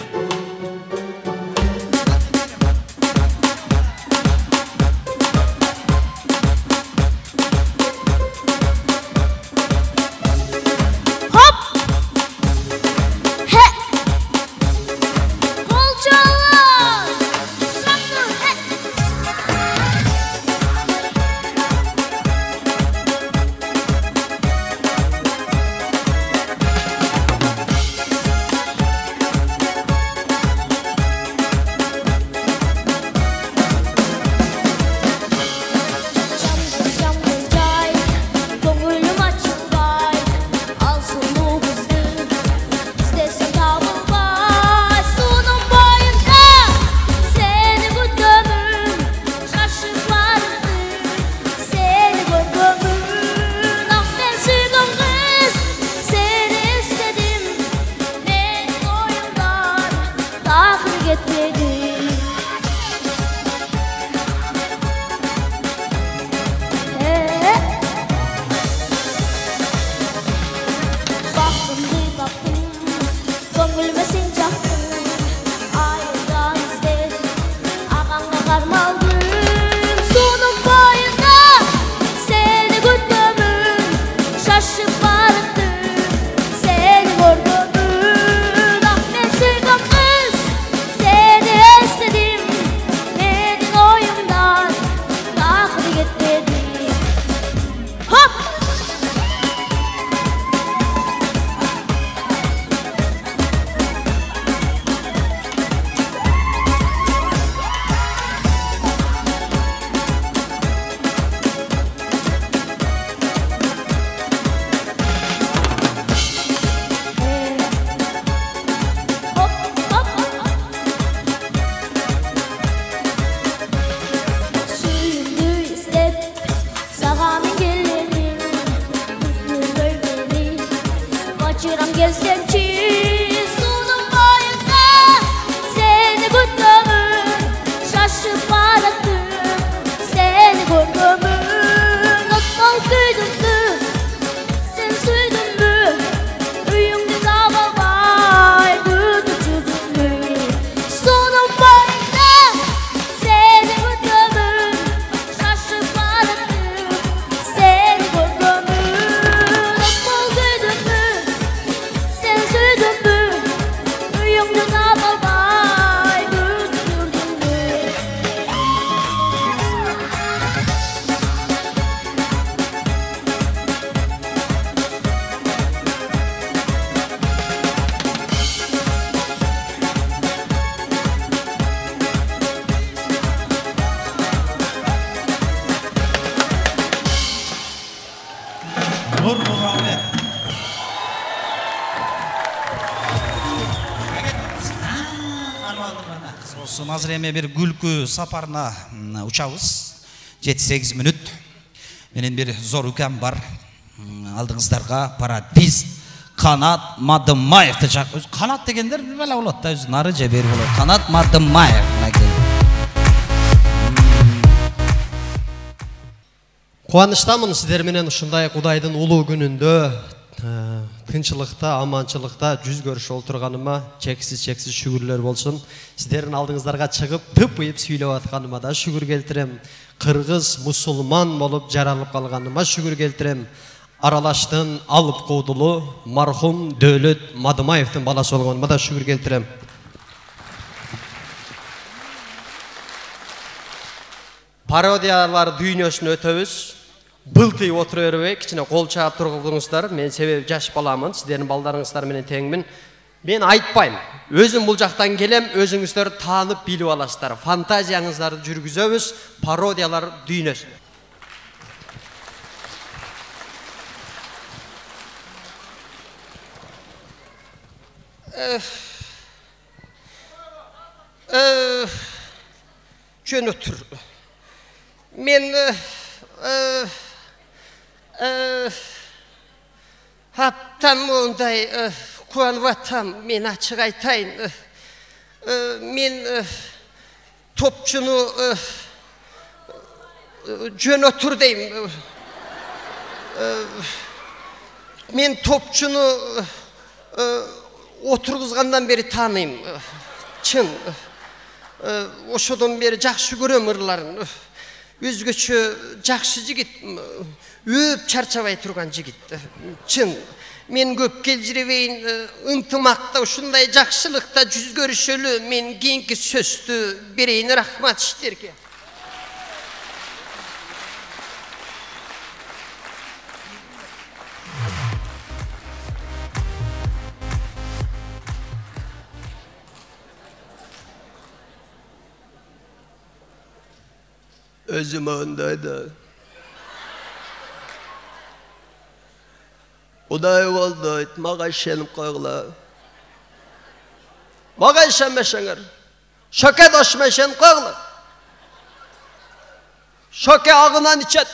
Азыр эме бир күлкү сапарына учабыз. 7-8 мүнөт. Менен бир зор үкем бар. Алдыңыздарга парадист Канат Мадымаевди чакырып. Канат дегендер билбей болот да, өзү нары же бери болот. Канат Мадымаев. Кубанычтамын сиздер менен ушундай Кудайдын улуу күнүндө тынчылыкта, аманчылыкта жүз көрүшүп отурганыма чексиз шүгүрлөр болсун. Сиздердин алдыңыздарга чыгып, тыпыйып сүйлөп атканыма да шүгүр келтирем. Кыргыз мусулман болуп жаралып калганыма шүгүр келтирем. Аралаштын алып коодулу мархум Дөөлөт Мадымаевдин баласы болгоныма да шүгүр келтирем. Пародиялар дүйнөсүн өтөбүз. Былтый отура бербей, кичине кол чаап тургуңуздар. Мен себеби жаш баламын, сиздердин балдарыңыздар менен теңмин. Мен айтпайм. Өзүм бул жактан келем, өзүңүздөр таанып билип аласыздар. Фантазияңыздарды жүргүзөбүз, пародиялар дүйнөсүн. Жөн отур. Мен аптан мондай кубанып атам, мен ачык айтайын. Мен топчуну жөн отур дейм. Мен топчуну отургузгандан бери тааныйм. Чын. Ошодон бери жакшы көрөм ырларын. Өзгөчө жакшы жигит, өп чарчабай турган жигит. Чын. Мен көп келжиребейин, ынтымакта ушундай жакшылыкта жүз көрүшөлү. Мен кийинки сөздү берейин. Рахмат сиздерге. Özüm öndeydi. Uday oldu, mağa şenip koyula. Mağa şenmeşenir. Şöke doşmeşen koyula. Şöke ağından içet.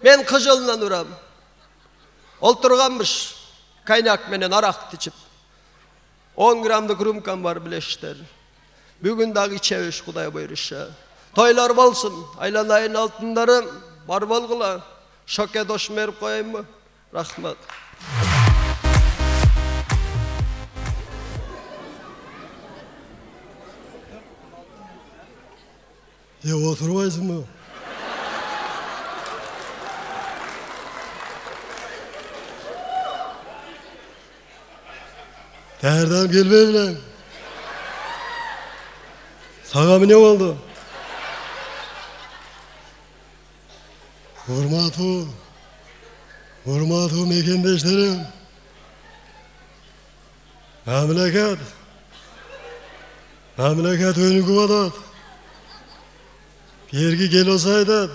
Ben kıcılından uram. Olturganmış. Kaynak menen arak içip. 10 gramlık rumkan var bileşler. Bugün dağı içeviş kuday buyuruşa. Toylar bolsun, aylanayın altınlarım, bar bolgula. Şöke doşmerip koyayım mı? Rahmat. Ya oturmaysın mı? Nereden gelmeyim lan? Sana mı ne oldu? Hurmatı mekendeşlerim. Memleket önü kuvadat. Yergi gel olsaydı,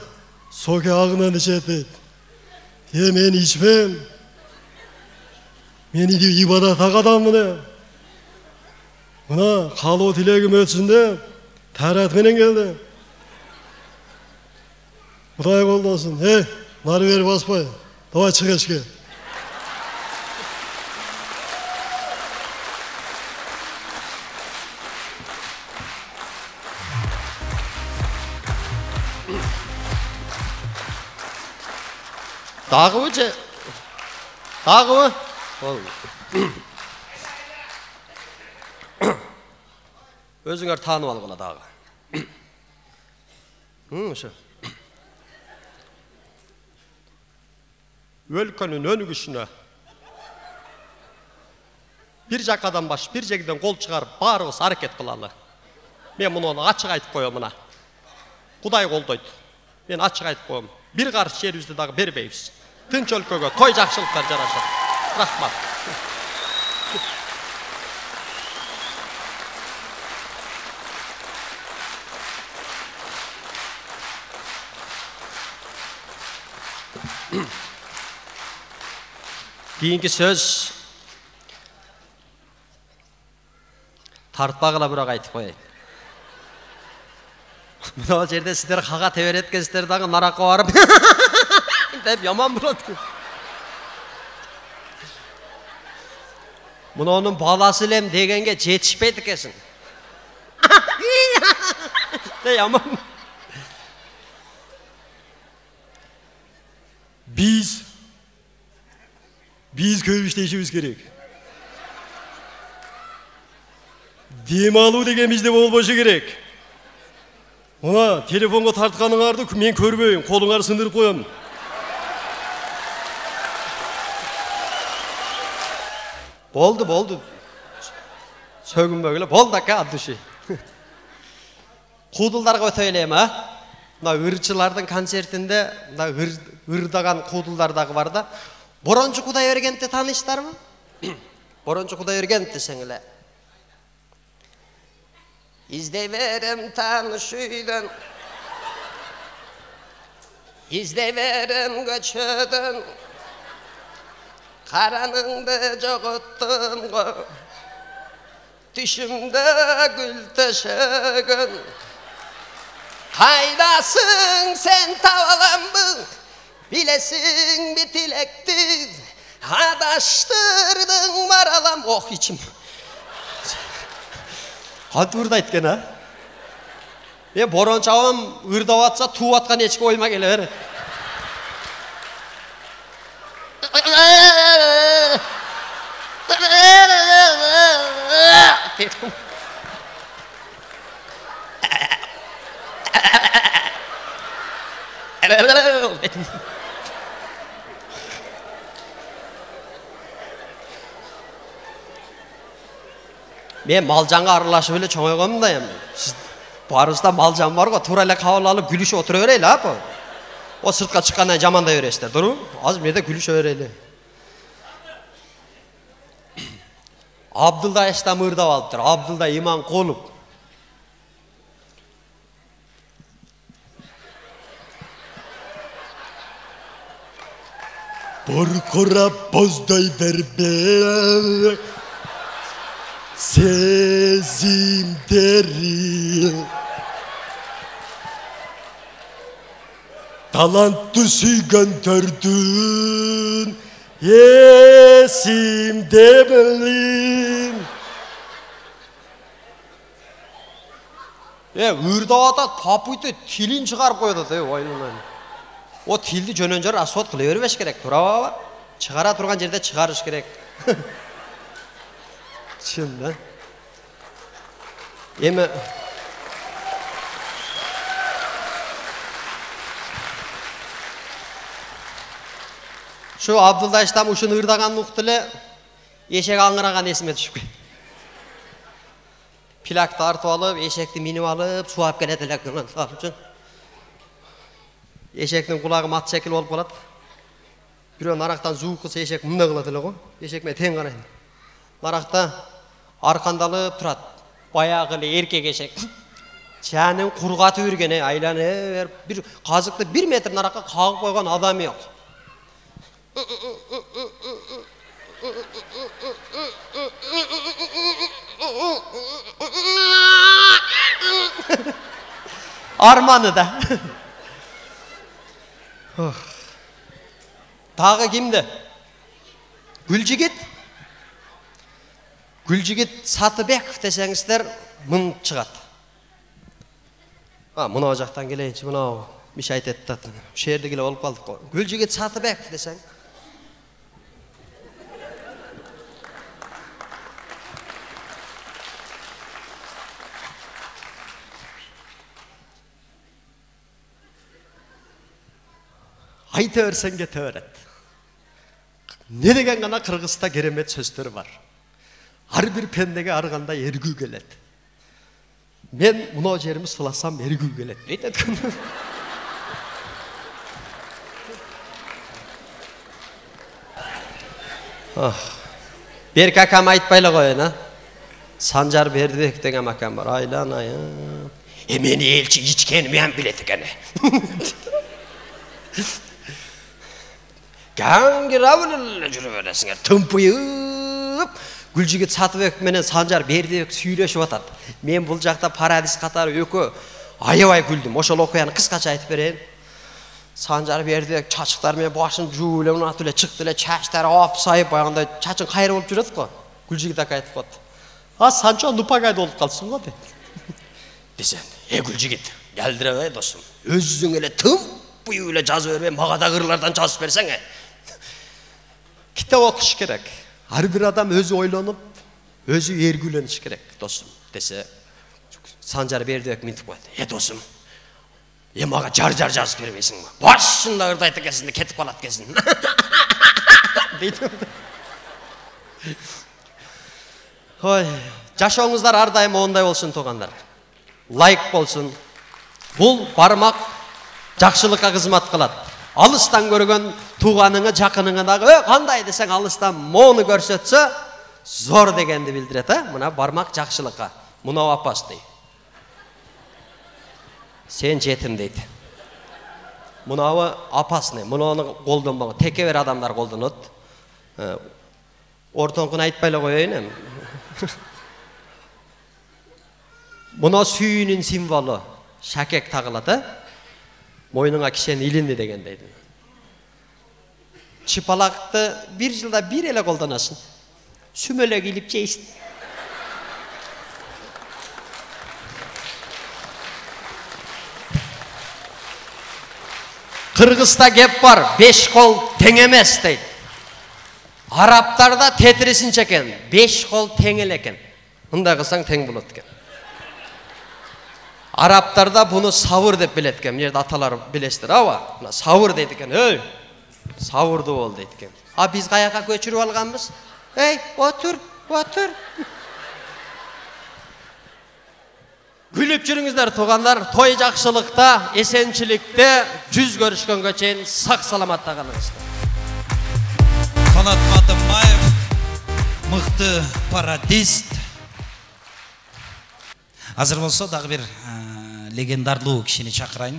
soke ağından içetti. Ya men içmem. Men ibadat adam mı ne? Buna kalı tilegim ötsün de, tarat menen geldi. Kuday koldu olsun. Hey, nari veri basmay. Давай çık eşke. Dağı mı? Dağı mı? Özüңөр таанып алгыла дагы. Ошо. Өлкөнүн өнүгүшүнө бир жакадан баш, бир жегиден кол чыгарып, баарыбыз аракет кылалы. Мен муну ачык айтып коем мына. Кудай колдойт. Мен ачык айтып коем. Бир карыш жерибизди дагы бербейбиз. Тынч өлкөгө той жакшылыктар жарашат. Рахмат. Keyinki söz tartpagıla biroq aytып koyayım. Mına jerde sizler kaga teber etkensizler dagı naraka barıp dep yaman bolat. Muna onun balası elem degenge жетишпейт экенсиң. De yaman. Biz Biz көп иштешибиз керек. Дем алуу деген бизде болбошу керек. Мына телефонго тартканыңарды мен көрбөйм, колуңарды сындырып коем. Болды. Сөгүнбөгүлө болду ака, от души. Куудулдарга өтө элем, а? Мына ырчылардын концертинде мына ырдаган куудулдар дагы бар да. Борончу Кудайбергенди тааныйсыздарбы? Борончу Кудайбергенди десең эле. İzdey verem tanış üydün, İzdey verem göçödün, Karanında joğuttum go, Düşümde gül teşegün. Kaydasın sen tavalanbın, Bilesin bir tilekti, Adaştırdın maralam. Oh içim. Hadi burada etken ha. Ben boron çağım ırda atsa tuğ atkan eçki oyma gele Ben malcanға аралашып эле чоңойгом да эми. Сиз барыбызда малжан бар го, туура эле кабыл алып күлүшүп отура берели апа. О сыртка чыккандан жамандай бересиздер, туурабы? Азыр менде күлүшө берели. Абдулда эштам ырдап алыптыр. Абдулда Иманкулов. Боркурап боздай бербе. Sezimderi Talantı suygan tördün Yesimde belim ырдап атат, папуйты тилин чыгарып коет да, ойнунан. О тилди жөнөн-жөн расход кыла бербеш керек, туурабы? Чыгара турган жерде чыгарыш керек. Чын да. Эми Şu Abdullah Eштам ушуну ырдаган укту эле эшек аңыраган эсиме түшүп кетти. Плак тартып алып, эшекти минип алып, сууап келет элек. Эшектин кулагы мат секил болуп калат. Бирөө нарактан зуук кылса эшек мындай кылат эле го. Эшек менен тең карайт. Наракта аркандалып турат. Баягы эле эркек эшек. Жанын кургатып жүргөн, айланып берип, бир казыкты 1 метр наракка кагып койгон адам жок. Armanı da. Dagı kimdi? Gülcigit. Gülcigit Satıbekov desеңиздер мын чыгат. Мына жактан келейинчи, мына миш айтет да. Ушул жерде келип болуп калдык го. Gülcigit Satıbekov десең. Айта берсең кете берет. Не деген гана Кыргызста керемет сөздөр бар. Ар бир пендеге арганда эргүү келет. Мен мына жерими сыласам эргүү келет. Айтат. Берк акам айтпай эле коеюн, а? Санжар Бердибек деген акам бар. Айланай. Мени элчи ичкеними ham билет экен. Гаңгыравыл жүрүп бересиңер. Тымпыйып, Gülcigit Satıbekov менен Санжар Бердибек сүйлөшүп атат. Мен бул жакта Парадис катары экөө аябай күлдүм. Ошол окуяны кыскача айтып берейин. Санжар Бердибек чачыктар менен башын жууп эле унатып эле чыкты эле, чачтары апсайып, баягындай чачың кайры болуп жүрөт го. Gülcigit ака айтып коет. Санчо нупагайда болуп калсың го дейт. Десем, Gülcigit, келдиребей досум. Өзүң эле тымпыйып эле жазып бербей, мага да кырлардан жазып берсең. Kitap okuş керек. Ар bir adam özü ойланып, özü ergüleniş керек, досым десе. Санжар Бердібек мынтип қойды. Досым, мага жар жазып бербейсің ба? Башында ырды айтып келсін, кетіп қалат келсін. Дейді. Ой, жашооңуздар ардайым ондай болсын туғандар. Лайк болсын. Бұл бармақ жақшылыққа қызмат қылады. Алыстан көрген туғаныңы, жақыныңы дағы, қандай десең алыстан моны көрсетсе, зор дегенді білдіреді. Мұна бармақ жақшылыққа. Мұнау апас дейді. Сен жетім дейді. Мұнауы апасыны. Мұнауны қолданбағы. Теке бер адамдар қолданады. Ортоңқын айтпайлы қойайын. Мұна сүйінің символы. Шәкек тағылады. Мойныңа кишен илінді деген дейді. Чипалақты бір жылда бір еле қолданасың. Сүмелек иліп жейсін. Қырғызда кеп бар, 5 қол тең емес дейді. Арабтарда тетресін чекен, 5 қол тең екен. Мұнда қылсаң тең болады екен. Арабтарда бұны сауыр деп біледі екен. Жерде аталар білесіздер, ава, сауыр дейді екен. Өй, сауырды ол дейді екен. А біз қаяққа көшіріп алғанбыз? Ей, отыр, отыр. Күліп жүріңіздер туғандар, той жақшылықта, есеншілікте, жүз көрішкенге чейін сақ саламатта қалыңыздар. Қанат Матымбаев, мықты пародист. Азыр болса дағы бір легендарлы кішіне шақырайын.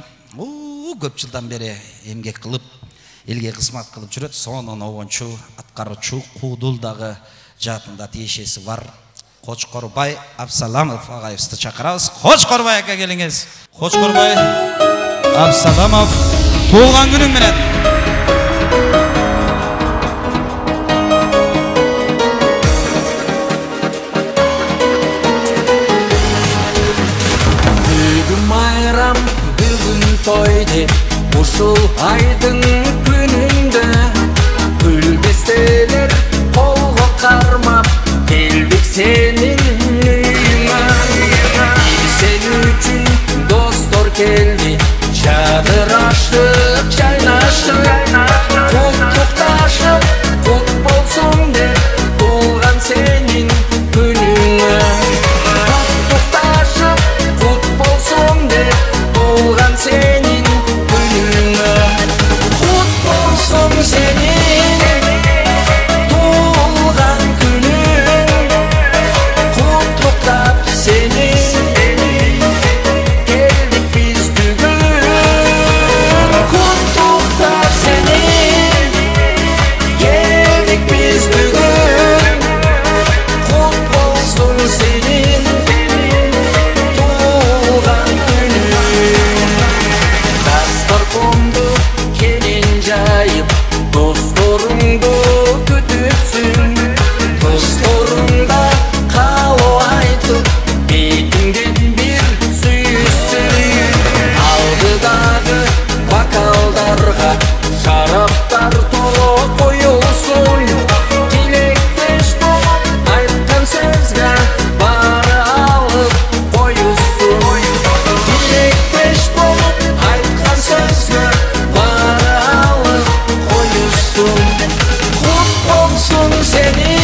Көп жылдан бері емгек қылып, елге қызмат қылып жүреді. Соның оғыншы, атқарушы, қудылдағы жатында тиешесі бар. Қошқорбай Абсаламов ағайымызды шақырамыз. Қошқорбай әке келіңіз. Қошқорбай Абсаламов туылған күнің менен. Бүгін майрам, бүгін тойды, ушул айдың күнінде гүлдестелер қолға қармап келдік сенің үйіңе. Сен үшін достор келді, çadır açtık, çaynaştık, kutluktaşıp, kut bolsun de, tuğan senin gününe. Kutluktaşıp, kut bolsun de, tuğan senin gününe. Kut bolsun senin tuğan günün, kutluktap senin. Dostlarımda kütüpsün, dostlarımda kalı aytıp, betinden bir süysün. Aldıдағы bakaldarga şaraptar tolu koyulsun. Dilekteş bolup aytkan sözge bari alıp koyulsun. Dilekteş bolup aytkan sözge bari alıp koyulsun. Kut bolsun senin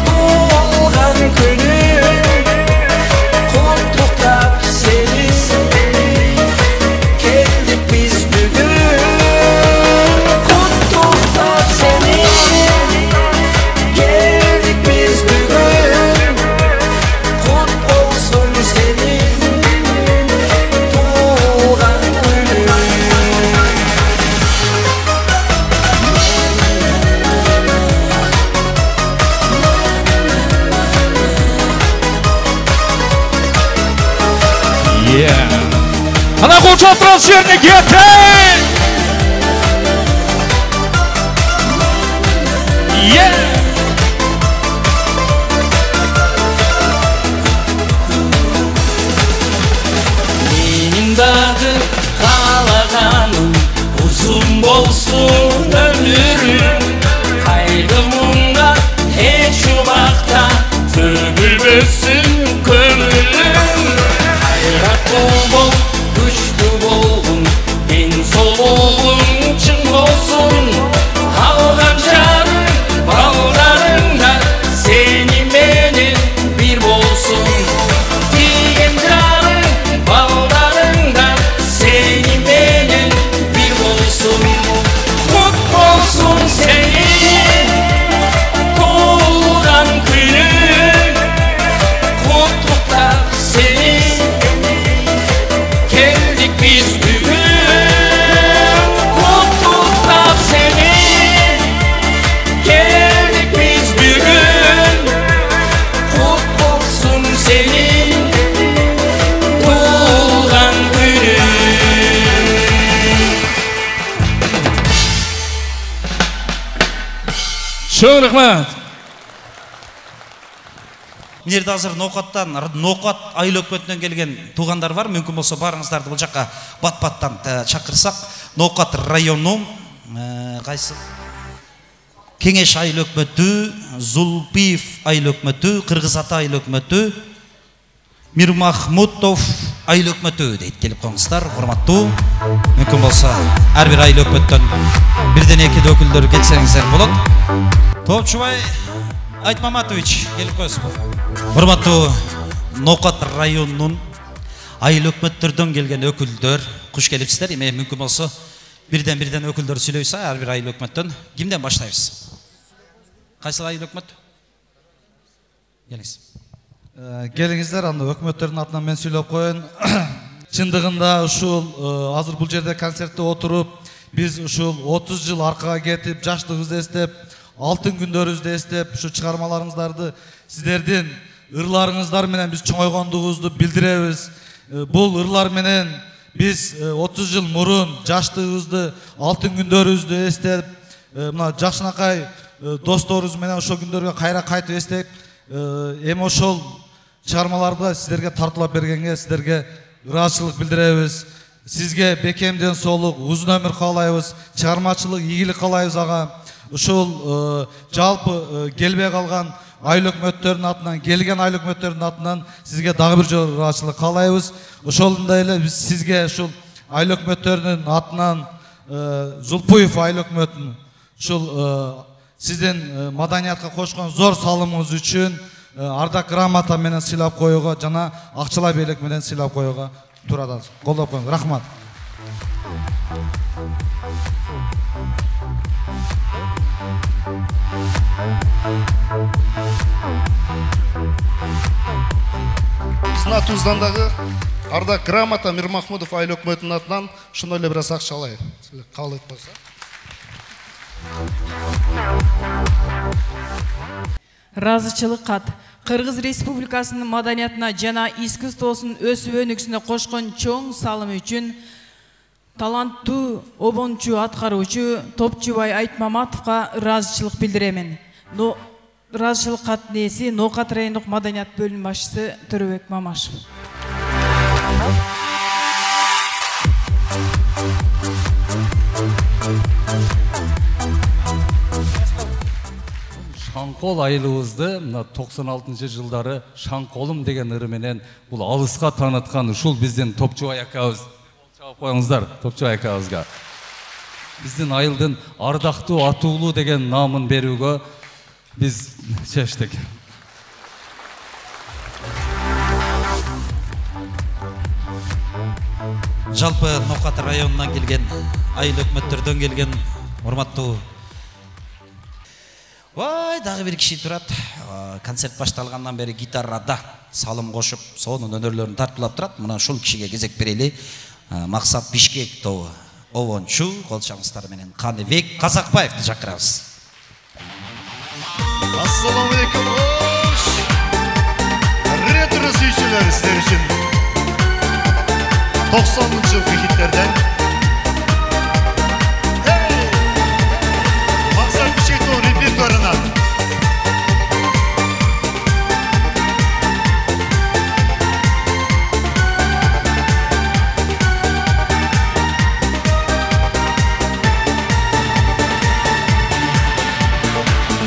tuğulgan günün, kutluktap senin geldik biz bugün. Kutluktap senin geldik biz bugün. Kut bolsun senin tuğulgan günün. Ана қошал трансферіне кетті! Менің дағы қалағаным, ұзын болсын өмірім. Чоң рахмат. Мына жерде азыр ноқат айыл өкмөтүнөн келген туугандар бар. Мүмкүн болсо барыңыздарды бул жакка бат-баттан чакырсак. Ноқат району кайсы? Кеңеш айыл өкмөтү, Зулпиев айыл өкмөтү, Кыргыз Ата айыл өкмөтү, Мирмахмутов айыл өкмөтү дейт. Келип коңуздар, урматтуу. Мүмкүн болсо ар бир айыл өкмөттөн бирден экиде өкүлдөр келсеңиздер болот. Топчубай Айтмаматович келип коесузбу? Урматтуу Ноқат районунун айыл өкмөттөрдөн келген өкүлдөр, куш келипсиздер. Эми мүмкүн болсо бирден өкүлдөр сүйлөйсө, ар бир айыл өкмөттөн кимден баштайбыз? Кайсы айыл өкмөт? Келиңиз. Келиңиздер, анда өкмөттөрдүн атынан мен сүйлөп коеюн. Чындыгында ушул азыр бул жерде концертте отуруп, биз ушул 30 жыл аркага кетип, жаштыгыбызды эстеп, алтын күндөрүбүздү эстеп, ушу чыгармаларыңыздарды сиздердин ырларыңыздар менен биз чоңойгондугубузду билдиребиз. Бул ырлар менен биз 30 жыл мурун жаштыгыбызды, алтын күндөрүбүздү эстеп, мына жакшынакай досторубуз менен ошол күндөргө кайра кайтып эстеп, эми ошол чыгармаларды сиздерге тартуулап бергенге сиздерге ыраазычылык билдиребиз. Сизге бекемден соолук, узун өмүр каалайбыз, чыгармачылык ийгилик каалайбыз ага. Ушул жалпы келбей калган айыл өкмөттөрүнүн атынан, келген айыл өкмөттөрүнүн атынан сизге дагы бир жолу ыраазычылык каалайбыз. Ошондой эле биз сизге ушул айыл өкмөттөрүнүн атынан Зулпуев айыл өкмөтүнүн ушул сиздин маданиятка кошкон зор салымыңыз үчүн ардак грамота менен сыйлап коюуга жана акчалай белек менен сыйлап коюуга турат. Колдоп коюңуз. Рахмат. Туздандагы ардак грамота Мирмахмутов айыл өкмөтүнүн атынан ушундой эле бир аз акчалай кабыл этпесе. Ыраазычылык кат. Кыргыз Республикасынын маданиятына жана искусствосунун өсүп өнүгүшүнө кошкон чоң салымы үчүн таланттуу обончу аткаруучу Топчубай Айтмаматовго ыраазычылык билдиремин. Ыраазычылык каттын ээси Ноқат райондук маданият бөлүм башчысы Төрөбек Мамашев. Шаңқол айылыбызды 96 жылдары Шаңқолым деген ыры менен бул алыска таныткан ушул биздин Топчубай акабыз. Чалып коюңуздар Топчубай акабызга. Биздин айылдын ардактуу атуулуу деген намын берүүгө биз чечтик. Жалпы Ноқат районунан келген, айыл өкмөттөрдөн келген урматтуу. Ой, дагы бир киши турат. Концерт башталгандан бери гитарада салым кошуп, сонун өнөрлөрүн тартуулап турат. Мына ушул кишиге кезек берели. Максат Бишкек тобу обончу, кол чаңыстары менен Каныбек Казакбаевди чакырабыз. Ассаламу алейкум. Ретро сүйүүчүлөр, сиздер үчүн 90-жылкы хиттерден Максат Бишкектин репертуарынан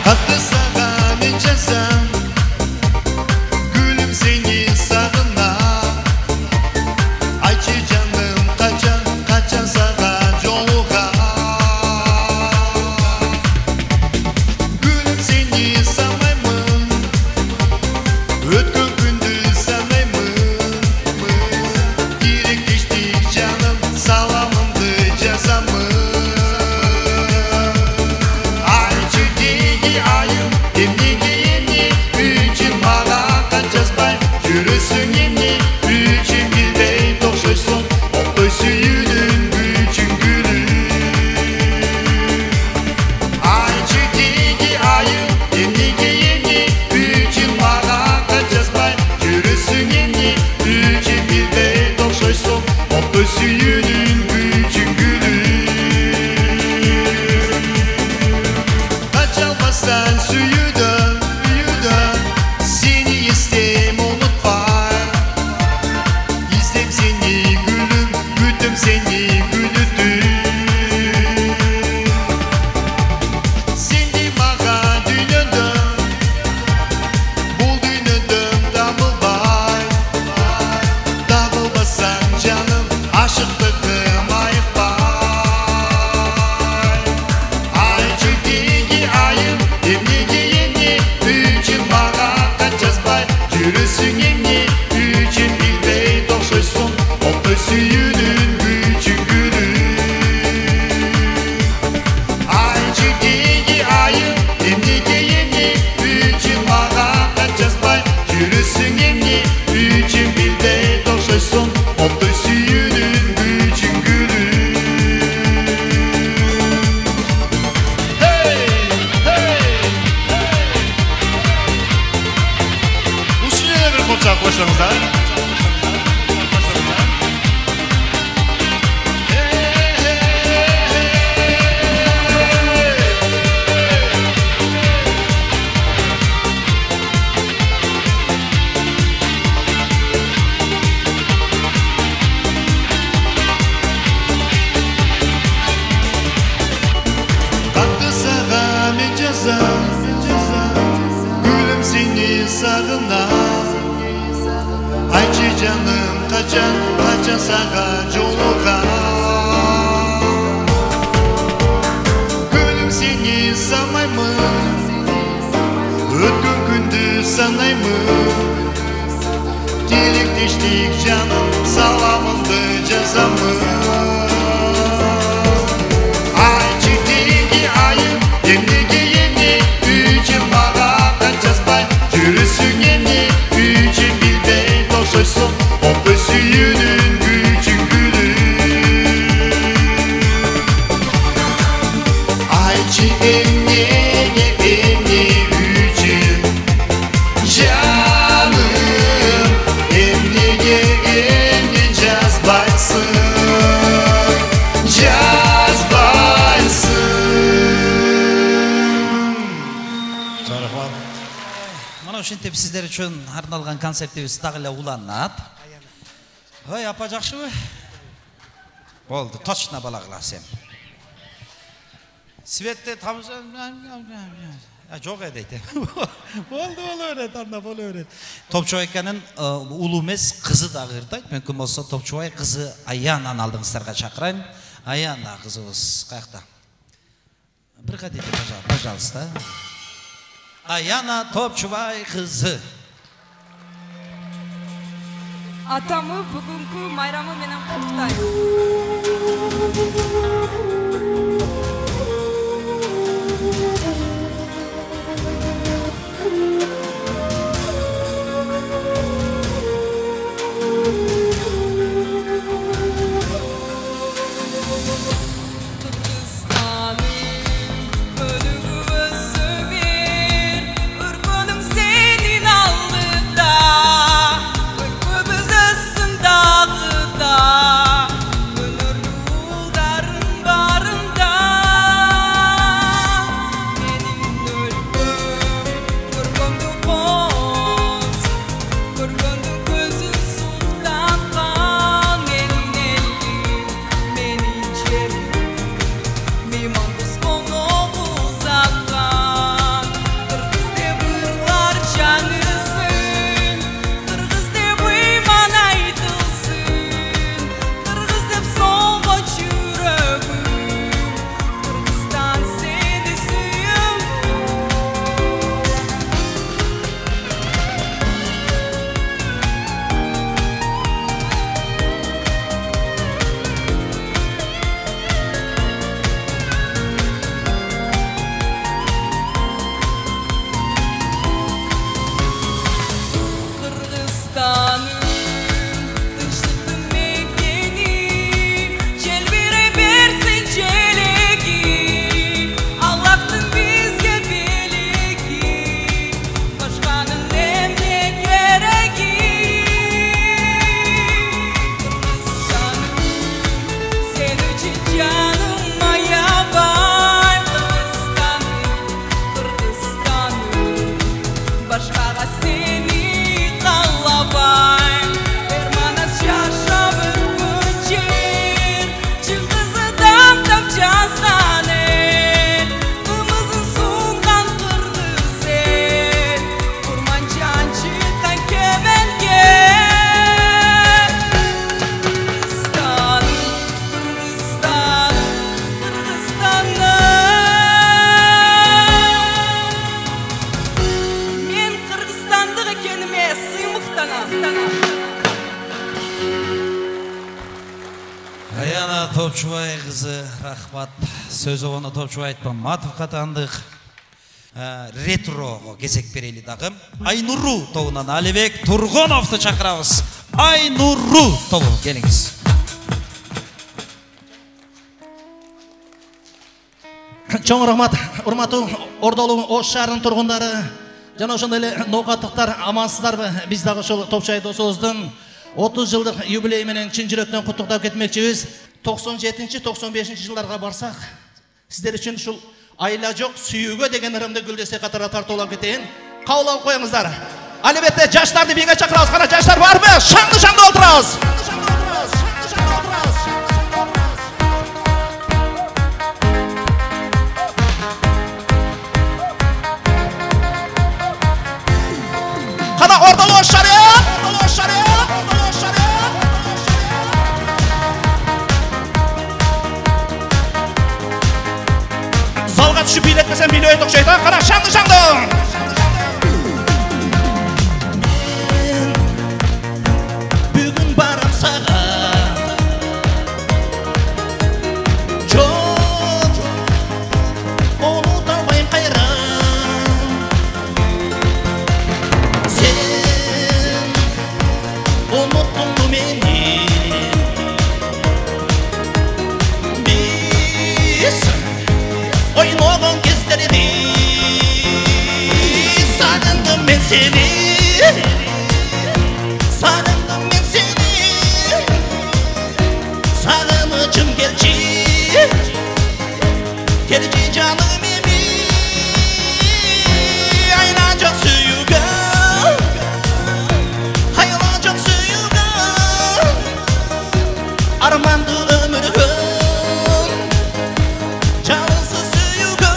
Катты сага мен жазам, гүлүм сени сагына. Айтчы жаным качан canım kaçan sağa joluğa. Gülüm seni sanayman, ötkün gündü sanayman. Dilekteşlik canım salamındı cazamın. Ay çiftliği ayım demlege yeni, üçün bağa kaçaspay. Yürüsün yeni, üçün bilbey toşoysun, o pösüyünün gücün gülü. Ay çiftliği beni üçün canım. Ошентип сиздер үчүн арналган концертибиз дагы эле уланат. Ой, апа жакшыбы? Болду, точно бала кыласың. Светте тамызан жок дейт. Болду, боло берет. Топчубай экенин улуу эмес, кызы дагы ырдайт. Мүмкүн болсо Топчубай кызы Аянаны алдыңыздарга чакырайын. Аяна кызыбыз каякта? Приходите, пожалуйста. Аяна Топчубай кызы. Атамы бүгүнкү майрамы менен куттуктайм. Аяна Топчубай кызы, рахмат. Сөз оғаны Топчубай айтпам. Матовқа тандық ретро кезек берели дагы. Айнуру тобунан Алибек Тургоновду чакырабыз. Айнуру тобу, келиңиз. Чоң рахмат, урматтуу Ордолу Ош шаарынын тургундары, жана ошондой эле ноокаттыктар, амансыздарбы? Биз дагы ошол Топчубай досубуздун 30 жылдык юбилей менен чын жүрөктөн куттуктап кетмекчибиз. 97-95 жылдарга барсак, сиздер үчүн ушул айла жок сүйүүгө деген ырымды гүлдөсө катары тартуулап кетейин. Кабыл алып коюңуздар. Албетте жаштарды бийге чакырабыз. Кана жаштар барбы? Шаңды отурабыз. Кана Ордолу Ош шаары. токшойдон кара шаңды бүгүн барам сага жок унута албайм кайра сен унуттуңбу мени биз ойногон кездерди сагындым мен сени сагындым мен сени сагынычым келчи жаным эми айла жок сүйүүгө айла жок сүйүүгө арманды өмүргө жалынсыз сүйүүгө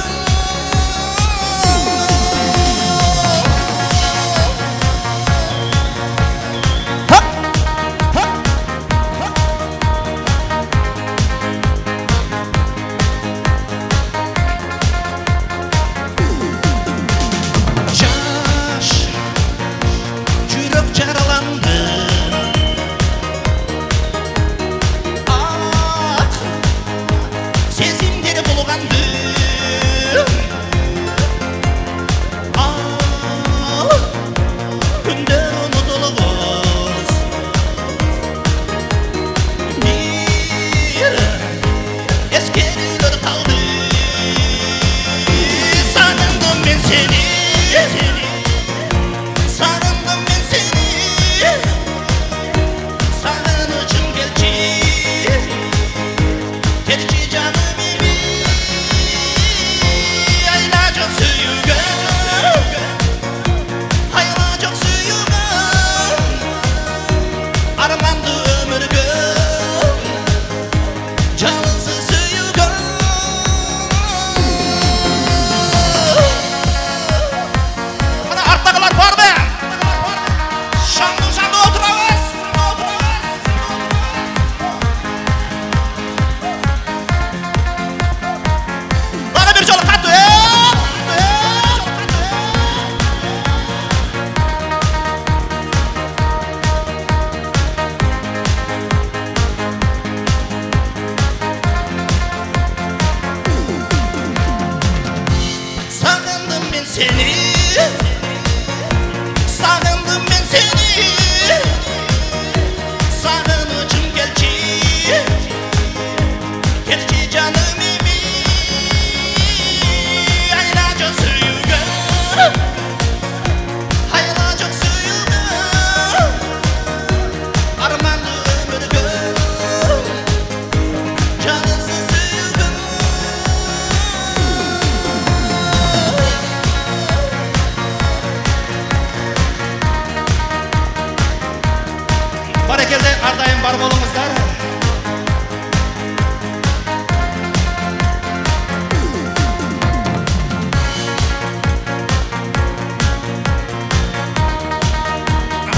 Бар болуңуздар.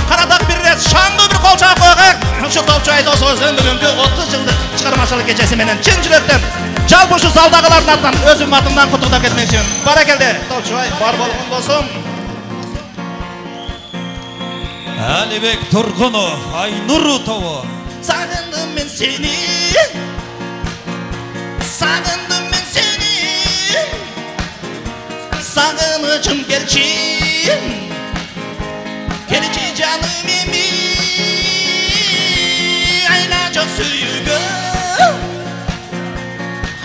Карадак бир рет шаңды бир кол чаап койгук. Ушул топчу айдоосубуздун бүгүнкү 30 жылдык чыгармачылык кечеси менен чын жүрөктөн жалпы ушу залдагылардын атынан өзүм атымдан куттуктап кетмекчимин. Баракелде, топчубай бар болгон болсун. Алибек Тургунов, Айнуру тобу. Сагындым мен сени, сагындым мен сени, сагынычым келчи, келчи жаным эми, айла жок сүйүүгө,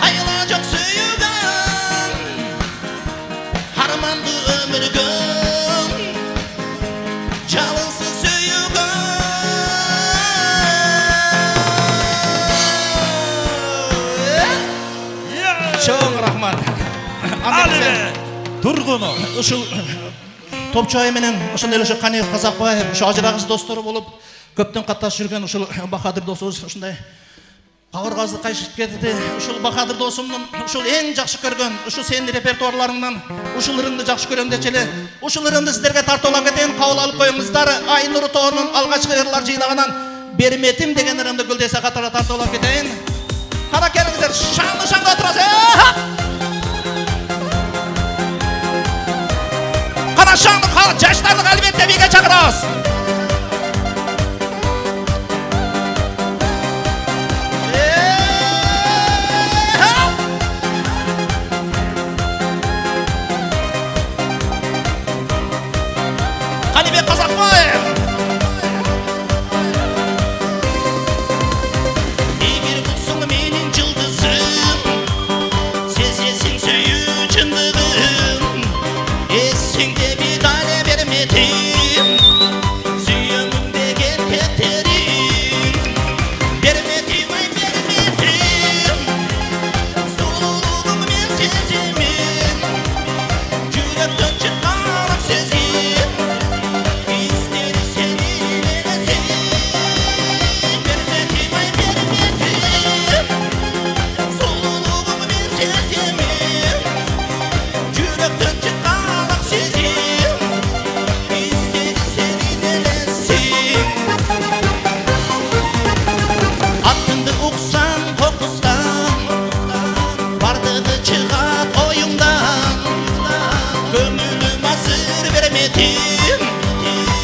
айла жок сүйүүгө, арманды өмүргө, жалынсыз сүйүүгө. Чоң рахмат. Алибек Тургунов. Ушул топчубай менен ошондой эле Каниев Казакбаев ушу ажырагыс достору болуп көптөн катташып жүргөн ушул Бахадыр досубуз ушундай кабыргабызды кайшыртып кетти. Ушул Бахадыр досумдун ушул эң жакшы көргөн ушул сенин репертуарларыңдан ушул ырыңды жакшы көрөм дечи эле ушул ырыңды сиздерге тартуулап кетейин. Кабыл алып коюңуздар. Айнур тобунун алгачкы ырлар жыйнагынан Берметим деген ырымды Гүлдеса катары тартуулап кетейин. Кана келиңиздер, шаңды отырасыз. шаңды жаштарды әлбетте биге чакырабыз. Қалибек Қазақбаев. Егер бұлсың менің жылдызым, сезесің сөю шындығым, есіңде бейдане берметім, сүйемін деген кеттерім, берметім ай берметім, сұлулығым мен сеземін, жүректен шыққан сезім.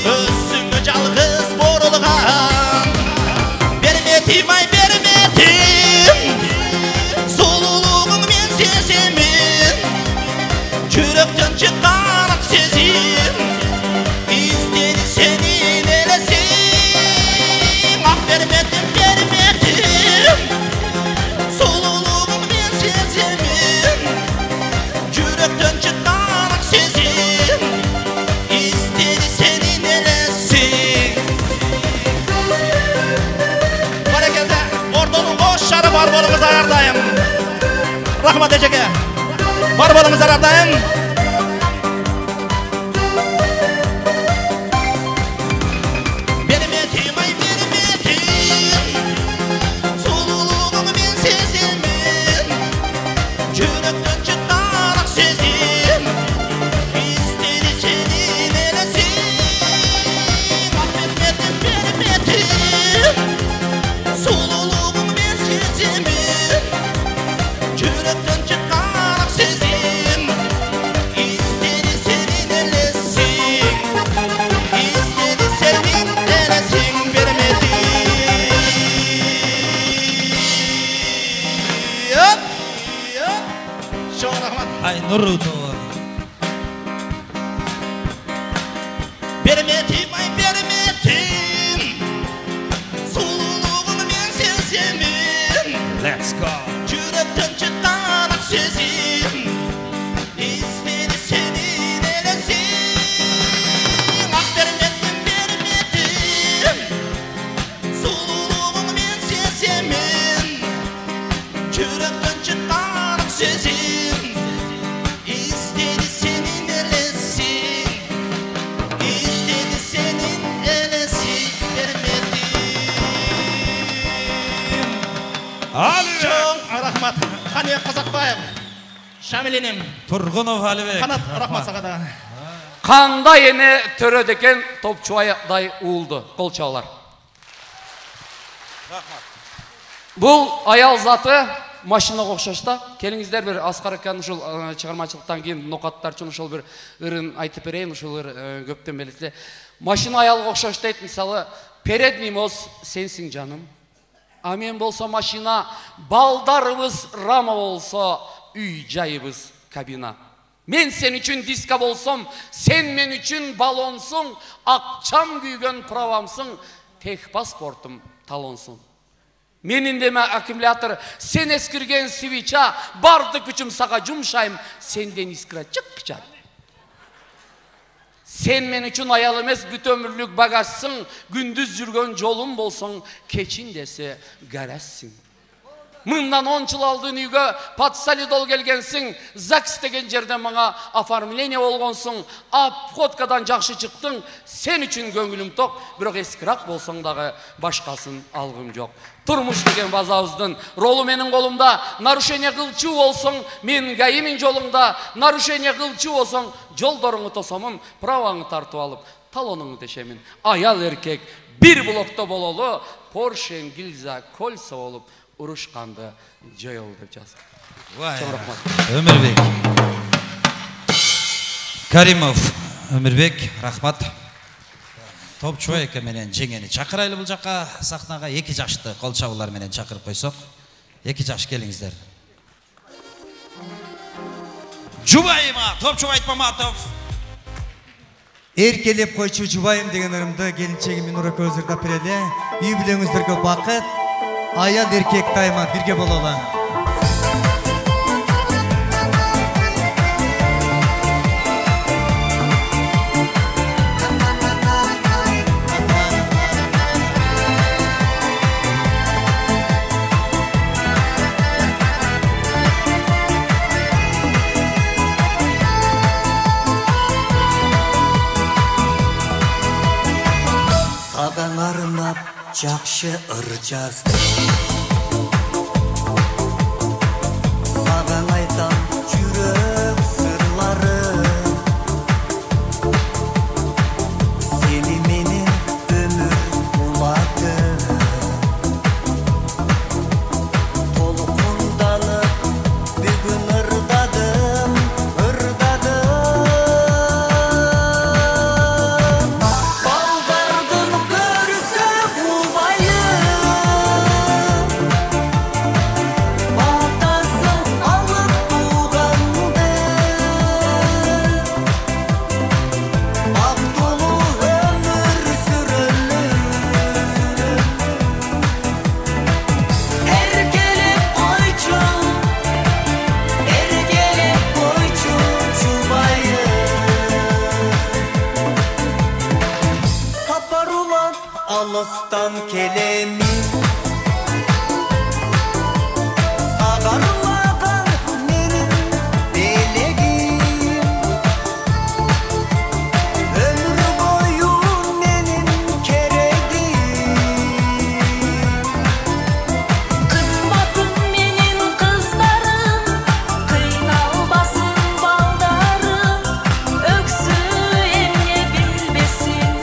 Özümü жалғыз борылған, берметім ай берметім, сұлулығың мен сеземін, жүректен шыққан ақ сезім, іздеді сенен елесім, ақ берметім берметім, сұлулығың мен сеземін, жүректен шыққан ақ сезім, іздеді сенен елесім. Барекелді, Ордоның қос шары бар болыңыздар әрдайым. Рахмат ежеке. Бар болыңыздар әрдайым. Берметім ай берметім, сұлулығың мен сеземін, жүректен шыққан ақ сезім, іздеді сенен елесім, ақ берметім берметім, сұлулығың мен сеземін, жүректен шыққан ақ сезім, іздеді сенен елесім, іздеді сенен елесім, берметім. Çok rahmat. Ay Nuruldu. Берметім ай берметім, сұлулығын мен сеземін, Let's go. жүректен шыққан ақ сезім, іздеді сенен елесім, ақ берметім берметім, сұлулығын мен сеземін, жүректен шыққан ақ сезім, іздеді сенен елесім, іздеді сенен елесім, Алибек. Рахмат. Қалибек Қазақбаев. Шамиленем. Тұрғынов Алибек. Қанат, рахмат саған да. Қандай ене төреді екен Топчубайдай уылды қолчаулар. Бұл аял заты машинаға ұқсашта. Келіңіздер бір Асқар екен ұшыл шығармашылықтан кейін ноқаттар үшін ұшыл бір ырын айтып берейін, ұшыл көптен белгілі. Машина аялға ұқсаш дейді, мысалы, передний мост сенсің жаным. А мен болса машина, балдарыбыз рама болса, үй жайыбыз кабина. Мен сен үшін диска болсам, сен мен үшін балонсың, ақчам күйген правамсың, тех паспортым талонсың. Менің деме аккумулятор, сен ескірген свича, барды күчім саға жұмшайым, сенден искіра чық-чақ. Сен мен үшін аял емес бүт өмірлік багажсың, күндіз жүрген жолым болсың, кечин десе гарассың. Мыңнан 10 жыл алдың үйге подсолидол келгенсің, ЗАГС деген жерде маңа оформление болғансың, обходкадан жақшы шықтың, сен үшін көңілім тоқ, бірақ ескірақ болсаң дағы башқасын алғым жоқ. Тұрмыш деген базауыздың ролы менің қолымда, нарушение қылчу болсаң, мен гаимин жолыңда, нарушение қылчу болсаң, жолдорыңы тосамын, праваңы тартып алып, талоныңы тешемін. Аял еркек бір блокта бололы, Поршен, Гильза, Кольца болып, ұрышқанды жойыл деп жазды. Өмірбек Каримов Өмірбек, рахмат. Топчубай эке менен жеңени чакырайлы бул жакка сахнага 2 жашты кол чабуулар менен чакырып койсок. 2 жаш келиңиздер. Жубайыма, Топчубай Айтмаматов. Эркелеп койчу жубайым деген ырымды келинчеги Минура көзүрдап берели. Үй бүлөңүздөргө бакыт, аял эркек дайыма бирге бололу. Сагаң арнап жакшы ыр жаздым. Сагаң айтам жүрөк сырларын. Сени менен өмүр уладым. Толкунданып бүгүн ырдадым. Alıstan kelemin Sagarlagan menin belegim Ömür boyu menin keregim Kımmatım menin kızlarım Kıynalbasın baldarım Öksü emne bilmesin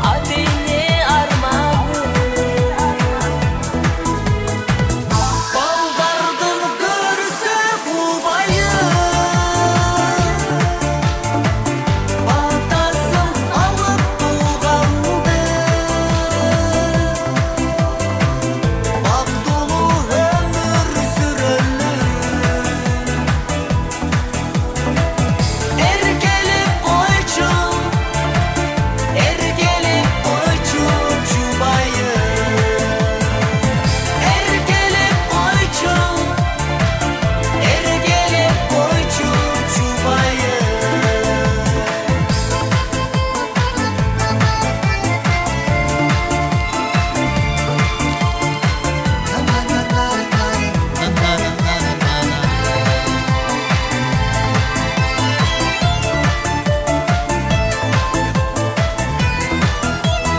Adene Baldardım görse kubayı Batasın alıp tuğandı Bak dolu ömür sürelli Ergelip koyçum Ergelip koyçum çubayı Ergelip koyçum Ergelip koyçum çubayı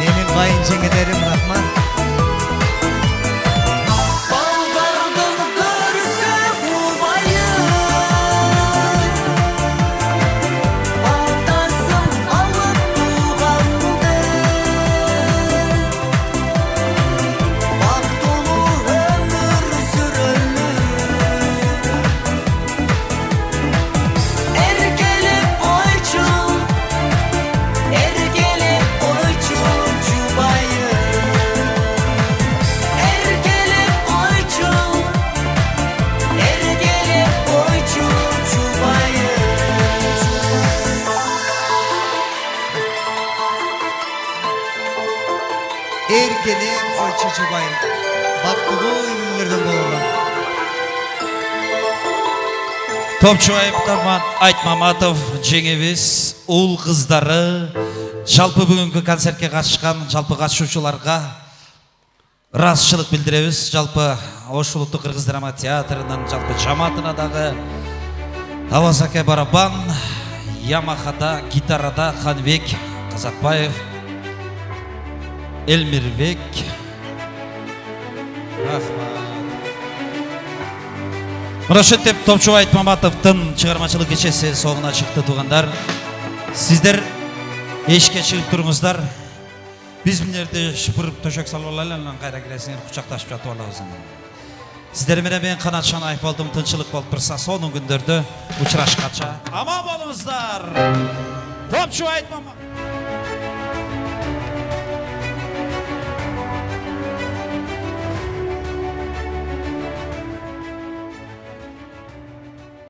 Benim kayınçengelerim rahmat. Baldardım görse kubayı Batasın alıp tuğandı Bak dolu ömür sürelli Ergelip koyçum Ergelip koyçum çubayı Ergelip koyçum Ergelip koyçum çubayı Erkelep oyçu jubайым. Бактылуу үйлөрдөн бололу. Топчубай Айтмаматов жеңебиз, ул кыздары, жалпы бүгүнкү концертке катышкан жалпы катышуучуларга ыраазычылык билдиребиз. Жалпы Ош улуттук кыргыз драма театрынын жалпы жамаатына дагы Авазаке барабан, Ямахада, гитарада Ханбек Казакбаев, Элмирбек. Рахмат. Мурашеттеп Топчубай Айтмаматовдун чыгармачылык кечеси соңуна чыкты туугандар. Сиздер эшикке чыгып туруңуздар. Биз мынерде шыпырып төшөк салып алайлы, анан кайра киресиңер кучакташып жатып алабыз. Сиздер менен мен Канат Шанаев болдум, тынчылык болуп турса, сонун күндөрдө учурашкача аман болуңуздар. Топчубай айтмама.